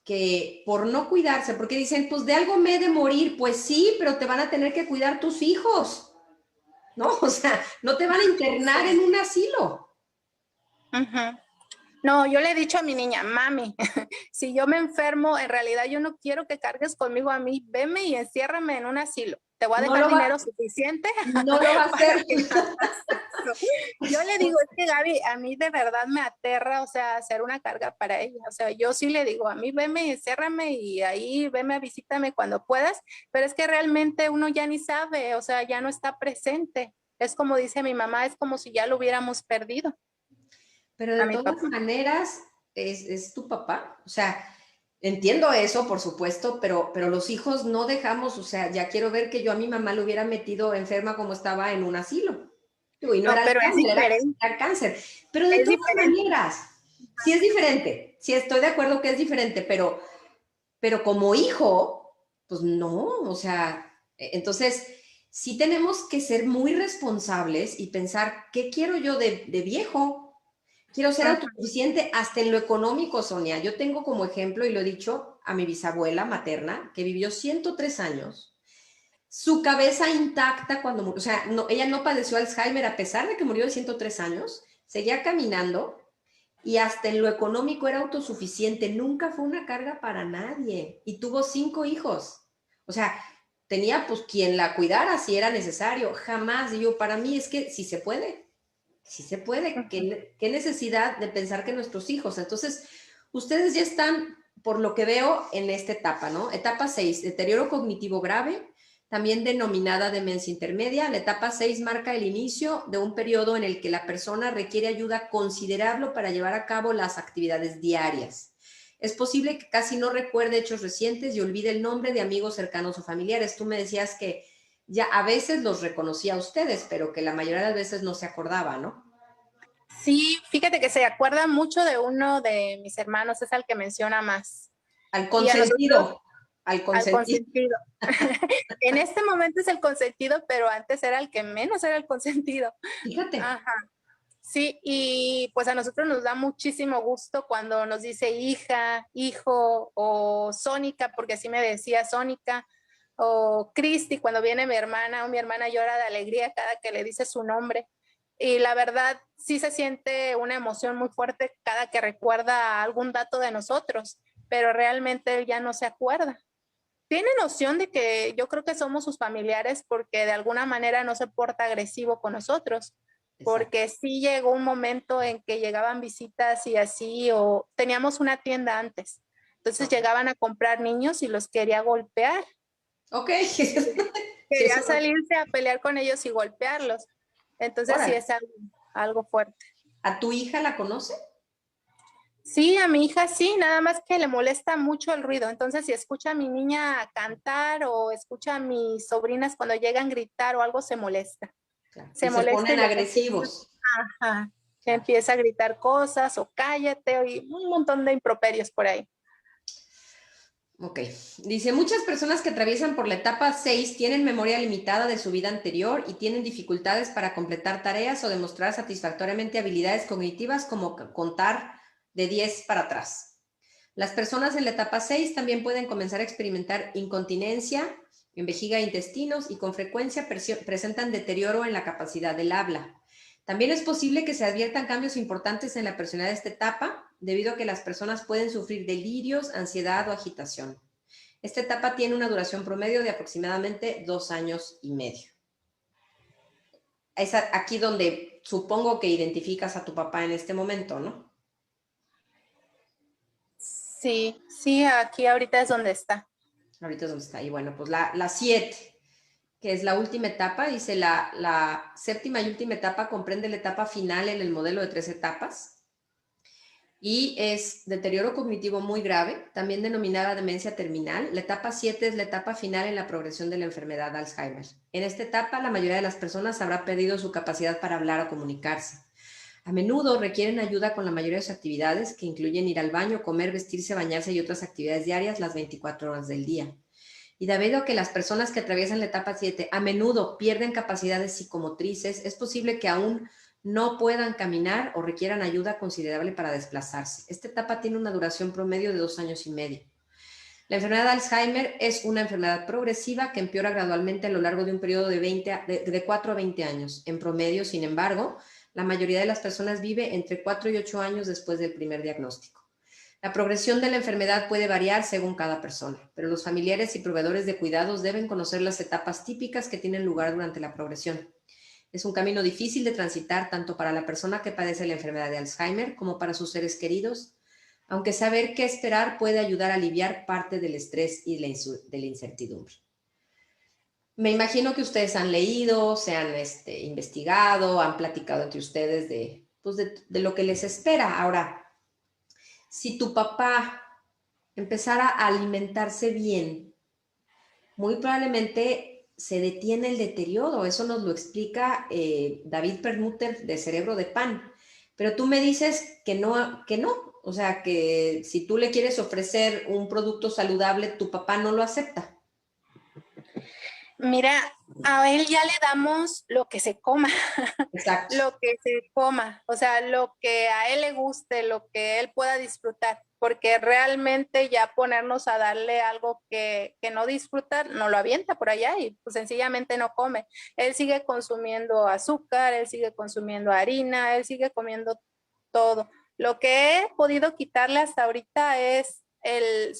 que por no cuidarse, porque dicen, pues de algo me he de morir, pues sí, pero te van a tener que cuidar tus hijos, ¿no? O sea, no te van a internar en un asilo. Uh-huh. No, yo le he dicho a mi niña, mami, si yo me enfermo, en realidad yo no quiero que cargues conmigo a mí, veme y enciérrame en un asilo. Te voy a dejar dinero suficiente no lo va a hacer. que hagas eso. Yo le digo, es que Gaby, a mí de verdad me aterra, o sea, hacer una carga para ella. O sea, yo sí le digo, a mí veme y enciérrame y ahí veme, visítame cuando puedas, pero es que realmente uno ya ni sabe, o sea, ya no está presente. Es como dice mi mamá, es como si ya lo hubiéramos perdido. Pero de todas maneras, es tu papá. O sea, entiendo eso, por supuesto, pero los hijos no dejamos, o sea, ya quiero ver que yo a mi mamá lo hubiera metido enferma como estaba en un asilo. Y no, era pero es cáncer, diferente. era cáncer. Pero de todas maneras, sí es diferente. Sí estoy de acuerdo que es diferente, pero como hijo, pues no, o sea, entonces sí tenemos que ser muy responsables y pensar, ¿qué quiero yo de viejo? Quiero ser autosuficiente hasta en lo económico, Sonia. Yo tengo como ejemplo, y lo he dicho, a mi bisabuela materna, que vivió 103 años. Su cabeza intacta cuando murió, o sea, no, ella no padeció Alzheimer a pesar de que murió de 103 años, seguía caminando y hasta en lo económico era autosuficiente. Nunca fue una carga para nadie y tuvo 5 hijos. O sea, tenía pues quien la cuidara si era necesario. Jamás, digo, para mí es que si se puede. Sí se puede. ¿Qué necesidad de pensar que nuestros hijos? Entonces, ustedes ya están, por lo que veo, en esta etapa, ¿no? Etapa 6, deterioro cognitivo grave, también denominada demencia intermedia. La etapa 6 marca el inicio de un periodo en el que la persona requiere ayuda considerable para llevar a cabo las actividades diarias. Es posible que casi no recuerde hechos recientes y olvide el nombre de amigos cercanos o familiares. Tú me decías que ya a veces los reconocía a ustedes, pero que la mayoría de las veces no se acordaba, ¿no? Sí, fíjate que se acuerda mucho de uno de mis hermanos, es al que menciona más. Al consentido. Al consentido. En este momento es el consentido, pero antes era el que menos era el consentido. Fíjate. Ajá. Sí, y pues a nosotros nos da muchísimo gusto cuando nos dice hija, hijo o Sónica, porque así me decía Sónica, o Cristi cuando viene mi hermana, o mi hermana llora de alegría cada que le dice su nombre. Y la verdad sí se siente una emoción muy fuerte cada que recuerda algún dato de nosotros, pero realmente él ya no se acuerda. Tiene noción de que yo creo que somos sus familiares porque de alguna manera no se porta agresivo con nosotros. Porque sí llegó un momento en que llegaban visitas y así, o teníamos una tienda antes. Entonces llegaban a comprar niños y los quería golpear. Ok. Quería salirse a pelear con ellos y golpearlos. Entonces sí es algo fuerte. ¿A tu hija la conoce? Sí, a mi hija sí, nada más que le molesta mucho el ruido. Entonces, si escucha a mi niña cantar o escucha a mis sobrinas cuando llegan a gritar o algo, se molesta. Claro. Se molesta ponen y agresivos. Ajá. Claro. Empieza a gritar cosas o cállate y un montón de improperios por ahí. Ok. Dice, muchas personas que atraviesan por la etapa 6 tienen memoria limitada de su vida anterior y tienen dificultades para completar tareas o demostrar satisfactoriamente habilidades cognitivas como contar de 10 para atrás. Las personas en la etapa 6 también pueden comenzar a experimentar incontinencia en vejiga e intestinos y con frecuencia presentan deterioro en la capacidad del habla. También es posible que se adviertan cambios importantes en la personalidad de esta etapa, debido a que las personas pueden sufrir delirios, ansiedad o agitación. Esta etapa tiene una duración promedio de aproximadamente 2 años y medio. Es aquí donde supongo que identificas a tu papá en este momento, ¿no? Sí, sí, aquí ahorita es donde está. Ahorita es donde está. Y bueno, pues la 7, que es la última etapa, dice la séptima y última etapa comprende la etapa final en el modelo de 3 etapas y es deterioro cognitivo muy grave, también denominada demencia terminal. La etapa 7 es la etapa final en la progresión de la enfermedad de Alzheimer. En esta etapa, la mayoría de las personas habrá perdido su capacidad para hablar o comunicarse. A menudo requieren ayuda con la mayoría de sus actividades, que incluyen ir al baño, comer, vestirse, bañarse y otras actividades diarias las 24 horas del día. Y debido a que las personas que atraviesan la etapa 7 a menudo pierden capacidades psicomotrices, es posible que aún no puedan caminar o requieran ayuda considerable para desplazarse. Esta etapa tiene una duración promedio de 2 años y medio. La enfermedad de Alzheimer es una enfermedad progresiva que empeora gradualmente a lo largo de un periodo de 4 a 20 años. En promedio, sin embargo, la mayoría de las personas vive entre 4 y 8 años después del primer diagnóstico. La progresión de la enfermedad puede variar según cada persona, pero los familiares y proveedores de cuidados deben conocer las etapas típicas que tienen lugar durante la progresión. Es un camino difícil de transitar tanto para la persona que padece la enfermedad de Alzheimer como para sus seres queridos, aunque saber qué esperar puede ayudar a aliviar parte del estrés y de la incertidumbre. Me imagino que ustedes han leído, se han investigado, han platicado entre ustedes de lo que les espera. Ahora, si tu papá empezara a alimentarse bien, muy probablemente se detiene el deterioro. Eso nos lo explica David Perlmutter de Cerebro de Pan. Pero tú me dices que no, que no. O sea, que si tú le quieres ofrecer un producto saludable, tu papá no lo acepta. Mira, a él ya le damos lo que se coma, Exacto. lo que se coma, o sea, lo que a él le guste, lo que él pueda disfrutar, porque realmente ya ponernos a darle algo que no disfruta, no lo avienta por allá y pues sencillamente no come. Él sigue consumiendo azúcar, él sigue consumiendo harina, él sigue comiendo todo. Lo que he podido quitarle hasta ahorita es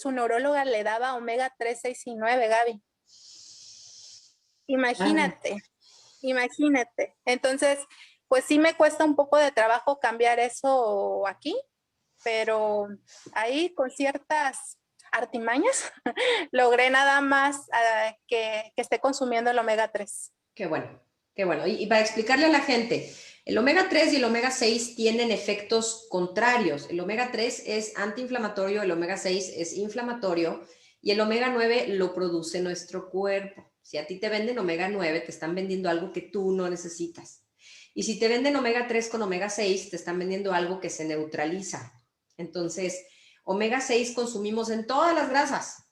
su neuróloga le daba omega 3, 6 y 9, Gaby. Ah, Imagínate, imagínate. Entonces, pues sí me cuesta un poco de trabajo cambiar eso aquí, pero ahí con ciertas artimañas logré nada más que esté consumiendo el omega 3. qué bueno, qué bueno. Y para explicarle a la gente, el omega 3 y el omega 6 tienen efectos contrarios. El omega 3 es antiinflamatorio, el omega 6 es inflamatorio y el omega 9 lo produce nuestro cuerpo. Si a ti te venden omega 9, te están vendiendo algo que tú no necesitas. Y si te venden omega 3 con omega 6, te están vendiendo algo que se neutraliza. Entonces, omega 6 consumimos en todas las grasas.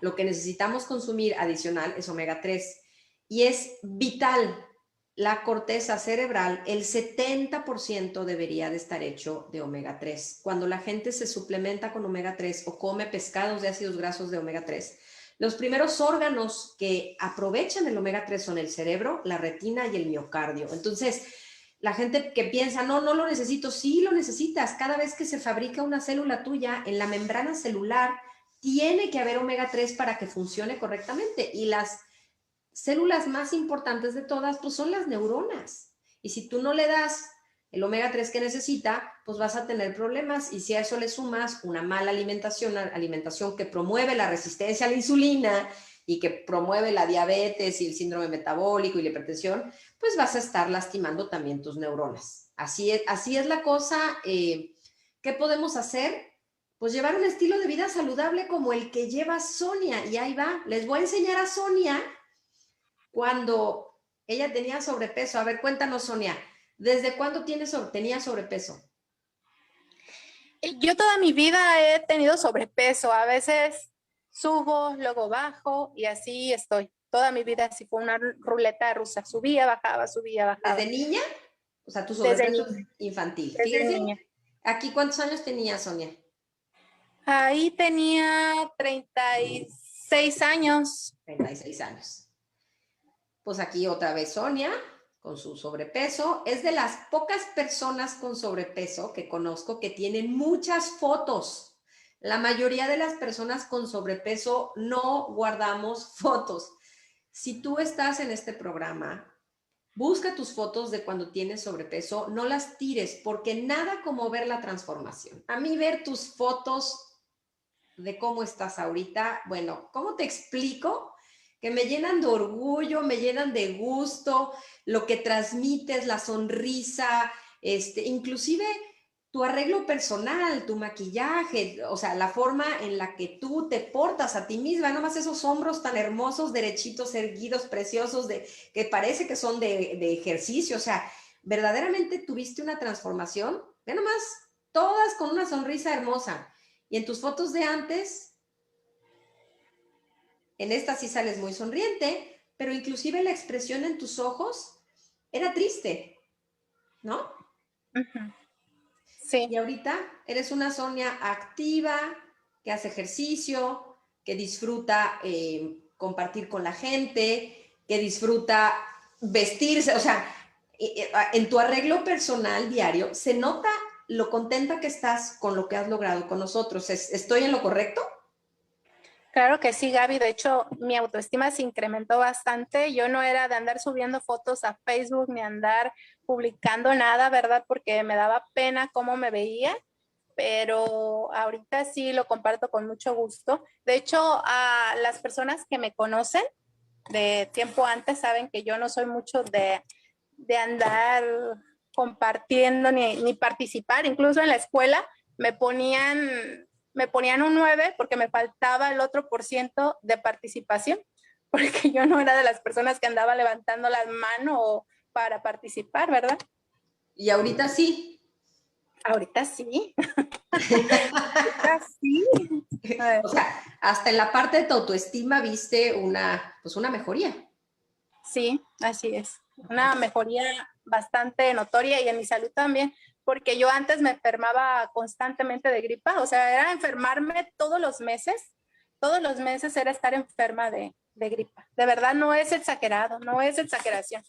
Lo que necesitamos consumir adicional es omega 3 y es vital. La corteza cerebral, el 70% debería de estar hecho de omega 3. Cuando la gente se suplementa con omega 3 o come pescados de ácidos grasos de omega 3, los primeros órganos que aprovechan el omega 3 son el cerebro, la retina y el miocardio. Entonces, la gente que piensa, no, no lo necesito, sí lo necesitas. Cada vez que se fabrica una célula tuya, en la membrana celular tiene que haber omega 3 para que funcione correctamente. Y las células más importantes de todas, pues son las neuronas. Y si tú no le das el omega 3 que necesita, pues vas a tener problemas. Y si a eso le sumas una mala alimentación que promueve la resistencia a la insulina y que promueve la diabetes y el síndrome metabólico y la hipertensión, pues vas a estar lastimando también tus neuronas. Así es la cosa. ¿Qué podemos hacer? Pues llevar un estilo de vida saludable como el que lleva Sonia. Y ahí va, les voy a enseñar a Sonia cuando ella tenía sobrepeso. A ver, cuéntanos, Sonia, ¿desde cuándo tenía sobrepeso? Yo toda mi vida he tenido sobrepeso, a veces subo, luego bajo y así estoy. Toda mi vida así fue una ruleta rusa. Subía, bajaba, subía, bajaba. ¿Desde niña? O sea, tu Desde sobrepeso niña. es infantil. Desde Fíjense, niña. aquí, ¿cuántos años tenía Sonia? Ahí tenía 36 años. 36 años. Pues aquí otra vez Sonia, con su sobrepeso. Es de las pocas personas con sobrepeso que conozco que tienen muchas fotos. La mayoría de las personas con sobrepeso no guardamos fotos. Si tú estás en este programa, busca tus fotos de cuando tienes sobrepeso, no las tires, porque nada como ver la transformación. A mí ver tus fotos de cómo estás ahorita, bueno, ¿cómo te explico? Que me llenan de orgullo, me llenan de gusto, lo que transmites, la sonrisa, inclusive tu arreglo personal, tu maquillaje, o sea, la forma en la que tú te portas a ti misma, nomás esos hombros tan hermosos, derechitos, erguidos, preciosos, que parece que son de ejercicio, o sea, verdaderamente tuviste una transformación, ve nomás, todas con una sonrisa hermosa. Y en tus fotos de antes, en esta sí sales muy sonriente, pero inclusive la expresión en tus ojos era triste, ¿no? Uh-huh. Sí. Y ahorita eres una Sonia activa, que hace ejercicio, que disfruta compartir con la gente, que disfruta vestirse, o sea, en tu arreglo personal diario se nota lo contenta que estás con lo que has logrado con nosotros. ¿Estoy en lo correcto? Claro que sí, Gaby. De hecho, mi autoestima se incrementó bastante. Yo no era de andar subiendo fotos a Facebook ni andar publicando nada, ¿verdad? Porque me daba pena cómo me veía, pero ahorita sí lo comparto con mucho gusto. De hecho, a las personas que me conocen de tiempo antes saben que yo no soy mucho de andar compartiendo ni participar. Incluso en la escuela me ponían un 9 porque me faltaba el otro por ciento de participación, porque yo no era de las personas que andaba levantando la mano para participar, ¿verdad? Y ahorita sí. Ahorita sí. Ahorita sí. O sea, hasta en la parte de tu autoestima viste pues una mejoría. Sí, así es. Una mejoría bastante notoria y en mi salud también, porque yo antes me enfermaba constantemente de gripa, o sea, era enfermarme todos los meses era estar enferma de gripa. De verdad no es exagerado, no es exageración.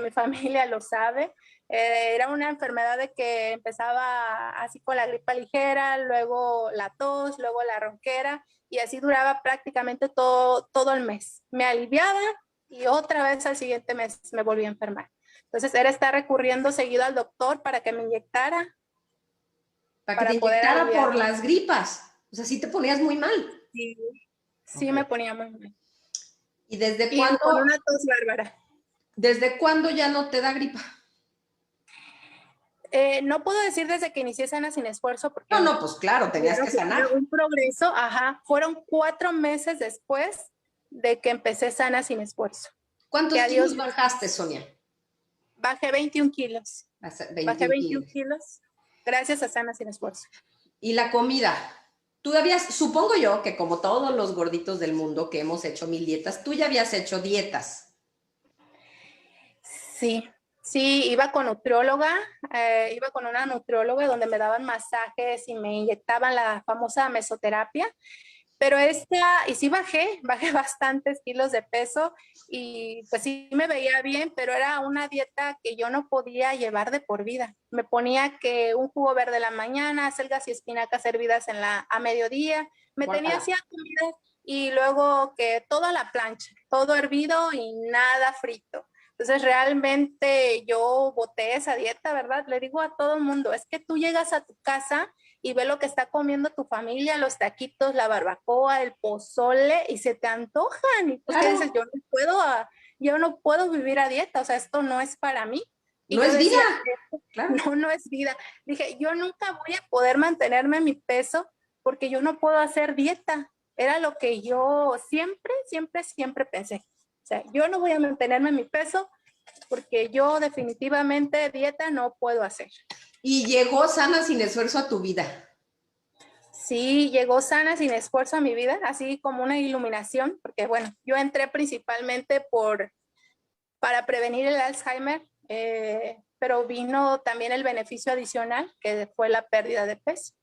Mi familia lo sabe. Era una enfermedad de que empezaba así con la gripa ligera, luego la tos, luego la ronquera y así duraba prácticamente todo el mes. Me aliviaba y otra vez al siguiente mes me volví a enfermar. Entonces era estar recurriendo seguido al doctor para que me inyectara. Para que te inyectara por las gripas. O sea, sí te ponías muy mal. Sí, sí okay. Me ponía muy mal. ¿Y desde cuándo? Con una tos bárbara. ¿Desde cuándo ya no te da gripa? No puedo decir desde que inicié Sana Sin Esfuerzo. Porque no, pues claro, tenías que sanar. Un progreso, ajá. Fueron 4 meses después de que empecé Sana Sin Esfuerzo. ¿Cuántos kilos bajaste, Sonia? Bajé 21 kilos. Bajé 21 kilos gracias a Sana Sin Esfuerzo. ¿Y la comida? Tú supongo yo que como todos los gorditos del mundo que hemos hecho 1000 dietas, tú ya habías hecho dietas. Sí, iba con nutrióloga, iba con una nutrióloga donde me daban masajes y me inyectaban la famosa mesoterapia, pero y sí bajé bastantes kilos de peso y pues sí me veía bien, pero era una dieta que yo no podía llevar de por vida. Me ponía que un jugo verde en la mañana, acelgas y espinacas hervidas a mediodía, me tenía así a comida y luego que todo a la plancha, todo hervido y nada frito. Entonces realmente yo boté esa dieta, ¿verdad? Le digo a todo el mundo, es que tú llegas a tu casa y ve lo que está comiendo tu familia, los taquitos, la barbacoa, el pozole, y se te antojan. Y pues claro. Dices, yo no puedo vivir a dieta, o sea, esto no es para mí. Y no es decía, vida. Claro. No es vida. Dije, yo nunca voy a poder mantenerme mi peso porque yo no puedo hacer dieta. Era lo que yo siempre pensé. O sea, yo no voy a mantenerme mi peso porque yo definitivamente dieta no puedo hacer. Y llegó Sana Sin Esfuerzo a tu vida. Sí, llegó sana sin esfuerzo a mi vida, así como una iluminación, porque bueno, yo entré principalmente para prevenir el Alzheimer, pero vino también el beneficio adicional, que fue la pérdida de peso.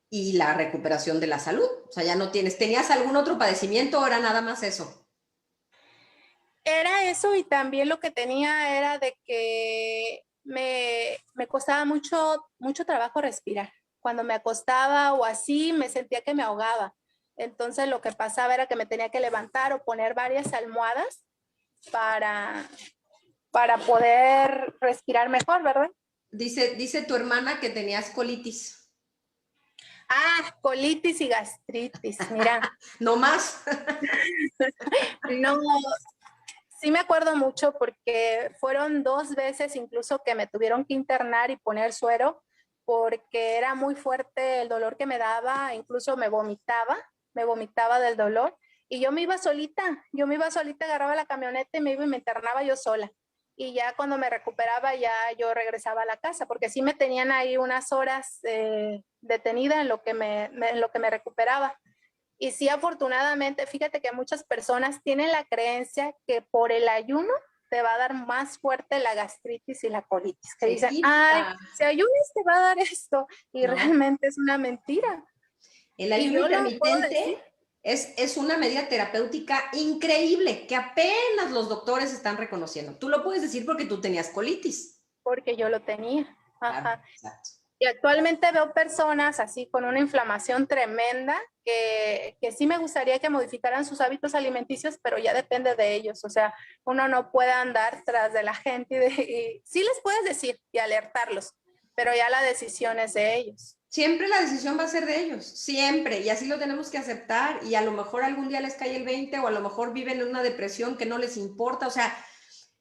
Y la recuperación de la salud. O sea, ya no ¿tenías algún otro padecimiento o era nada más eso? Era eso, y también lo que tenía era de que me costaba mucho trabajo respirar. Cuando me acostaba o así, me sentía que me ahogaba. Entonces lo que pasaba era que me tenía que levantar o poner varias almohadas para, para poder respirar mejor, ¿verdad? Dice tu hermana que tenías colitis. Ah, colitis y gastritis, mira. No más. No, sí me acuerdo mucho porque fueron 2 veces incluso que me tuvieron que internar y poner suero porque era muy fuerte el dolor que me daba, incluso me vomitaba del dolor y yo me iba solita, agarraba la camioneta y me iba y me internaba yo sola. Y ya cuando me recuperaba ya yo regresaba a la casa porque sí me tenían ahí unas horas detenida en lo que en lo que me recuperaba. Y sí, afortunadamente, fíjate que muchas personas tienen la creencia que por el ayuno te va a dar más fuerte la gastritis y la colitis. Que Se dicen, ay, quita, si ayunas te va a dar esto. Y ¿no? realmente es una mentira. El Y ayuno yo lo puedo decir intermitente es una medida terapéutica increíble que apenas los doctores están reconociendo. Tú lo puedes decir porque tú tenías colitis. porque yo lo tenía. Claro, Ajá. exacto. Y actualmente veo personas así con una inflamación tremenda que sí me gustaría que modificaran sus hábitos alimenticios, pero ya depende de ellos. O sea, uno no puede andar tras de la gente y sí les puedes decir y alertarlos, pero ya la decisión es de ellos. Siempre la decisión va a ser de ellos, siempre, y así lo tenemos que aceptar, y a lo mejor algún día les cae el 20 o a lo mejor viven en una depresión que no les importa, o sea,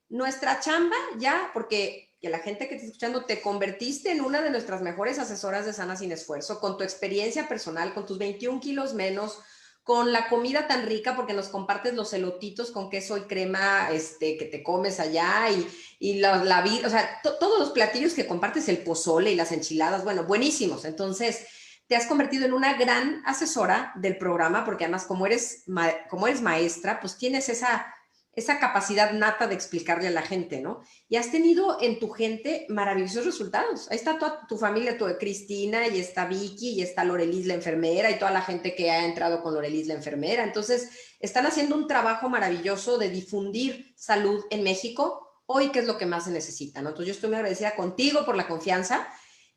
nuestra chamba ya, porque que la gente que te está escuchando, te convertiste en una de nuestras mejores asesoras de Sana Sin Esfuerzo, con tu experiencia personal, con tus 21 kilos menos, con la comida tan rica, porque nos compartes los elotitos con queso y crema que te comes allá, y o sea, todos los platillos que compartes, el pozole y las enchiladas, bueno, buenísimos. Entonces, te has convertido en una gran asesora del programa, porque además como eres maestra, pues tienes esa capacidad nata de explicarle a la gente, ¿no? Y has tenido en tu gente maravillosos resultados. Ahí está toda tu familia, tu Cristina, y está Vicky, y está Lorelis la enfermera, y toda la gente que ha entrado con Lorelis la enfermera. Entonces, están haciendo un trabajo maravilloso de difundir salud en México, hoy que es lo que más se necesita, ¿no? Entonces, yo estoy muy agradecida contigo por la confianza,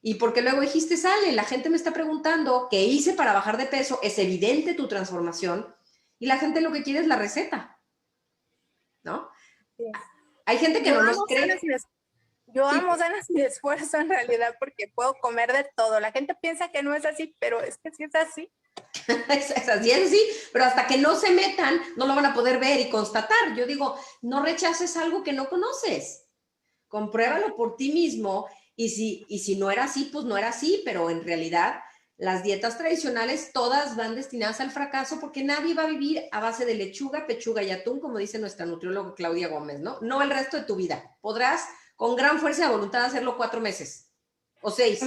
y porque luego dijiste, sale, la gente me está preguntando qué hice para bajar de peso, es evidente tu transformación, y la gente lo que quiere es la receta, ¿no? Sí. Hay gente que Yo no nos amo cree. yo Sí, amo Sana Sin Esfuerzo en realidad porque puedo comer de todo. La gente piensa que no es así, pero es que sí es así. es así, es así, pero hasta que no se metan, no lo van a poder ver y constatar. Yo digo, no rechaces algo que no conoces. Compruébalo por ti mismo, y si no era así, pues no era así, pero en realidad las dietas tradicionales todas van destinadas al fracaso porque nadie va a vivir a base de lechuga, pechuga y atún, como dice nuestra nutrióloga Claudia Gómez, ¿no? No el resto de tu vida. Podrás con gran fuerza de voluntad hacerlo 4 meses o 6,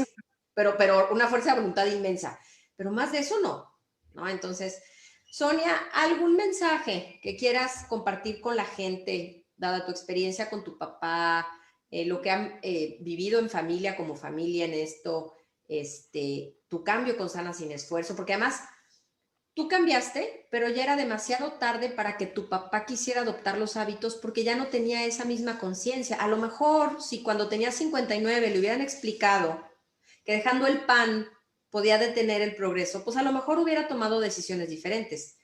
pero una fuerza de voluntad inmensa. Pero más de eso no, ¿no? Entonces, Sonia, ¿algún mensaje que quieras compartir con la gente, dada tu experiencia con tu papá, lo que han vivido en familia, como familia en esto, tu cambio con Sana Sin Esfuerzo? Porque además tú cambiaste, pero ya era demasiado tarde para que tu papá quisiera adoptar los hábitos porque ya no tenía esa misma conciencia. A lo mejor si cuando tenía 59 le hubieran explicado que dejando el pan podía detener el progreso, pues a lo mejor hubiera tomado decisiones diferentes.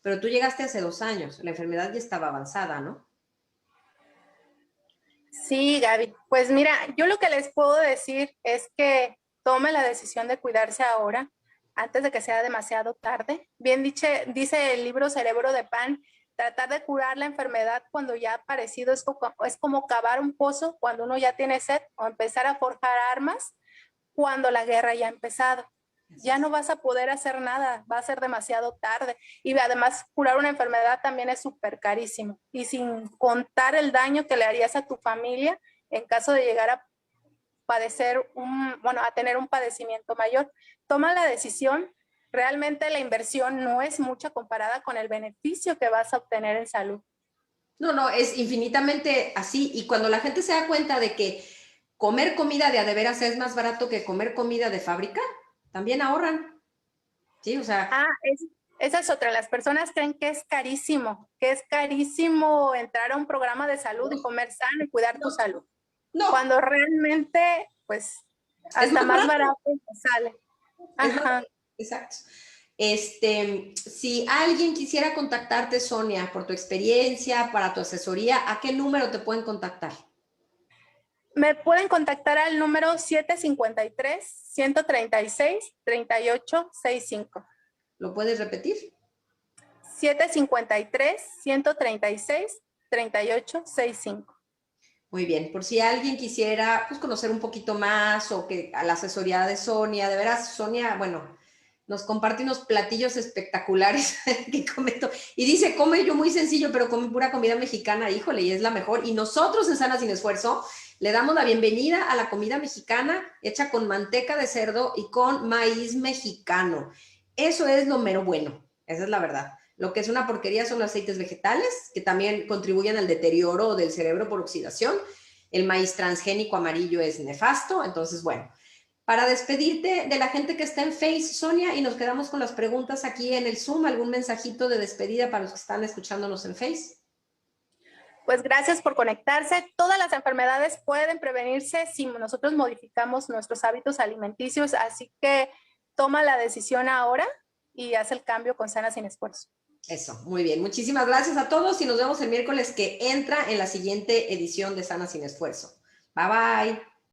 Pero tú llegaste hace 2 años, la enfermedad ya estaba avanzada, ¿no? Sí, Gaby. Pues mira, yo lo que les puedo decir es que tome la decisión de cuidarse ahora, antes de que sea demasiado tarde. Dice el libro Cerebro de Pan, tratar de curar la enfermedad cuando ya ha aparecido es como cavar un pozo cuando uno ya tiene sed o empezar a forjar armas cuando la guerra ya ha empezado. Ya no vas a poder hacer nada, va a ser demasiado tarde. Y además, curar una enfermedad también es súper carísimo. Y sin contar el daño que le harías a tu familia en caso de llegar padecer a tener un padecimiento mayor. Toma la decisión. Realmente la inversión no es mucha comparada con el beneficio que vas a obtener en salud. No, es infinitamente así. Y cuando la gente se da cuenta de que comer comida de a de veras es más barato que comer comida de fábrica, también ahorran. Sí, o sea. Esa es otra. Las personas creen que es carísimo entrar a un programa de salud y comer sano y cuidar tu salud. No. Cuando realmente, pues, hasta más barato sale. Ajá. Exacto. Si alguien quisiera contactarte, Sonia, por tu experiencia, para tu asesoría, ¿a qué número te pueden contactar? Me pueden contactar al número 753-136-3865. ¿Lo puedes repetir? 753-136-3865. Muy bien, por si alguien quisiera pues, conocer un poquito más o que a la asesoría de Sonia, de veras, Sonia, bueno, nos comparte unos platillos espectaculares que comento. Y dice, come yo muy sencillo, pero come pura comida mexicana, híjole, y es la mejor. Y nosotros en Sana Sin Esfuerzo le damos la bienvenida a la comida mexicana hecha con manteca de cerdo y con maíz mexicano. Eso es lo mero bueno, esa es la verdad. Lo que es una porquería son los aceites vegetales, que también contribuyen al deterioro del cerebro por oxidación. El maíz transgénico amarillo es nefasto. Entonces, bueno, para despedirte de la gente que está en Face, Sonia, y nos quedamos con las preguntas aquí en el Zoom, ¿algún mensajito de despedida para los que están escuchándonos en Face? Pues gracias por conectarse. Todas las enfermedades pueden prevenirse si nosotros modificamos nuestros hábitos alimenticios, así que toma la decisión ahora y haz el cambio con Sana Sin Esfuerzo. Eso, muy bien. Muchísimas gracias a todos y nos vemos el miércoles que entra en la siguiente edición de Sana Sin Esfuerzo. Bye, bye.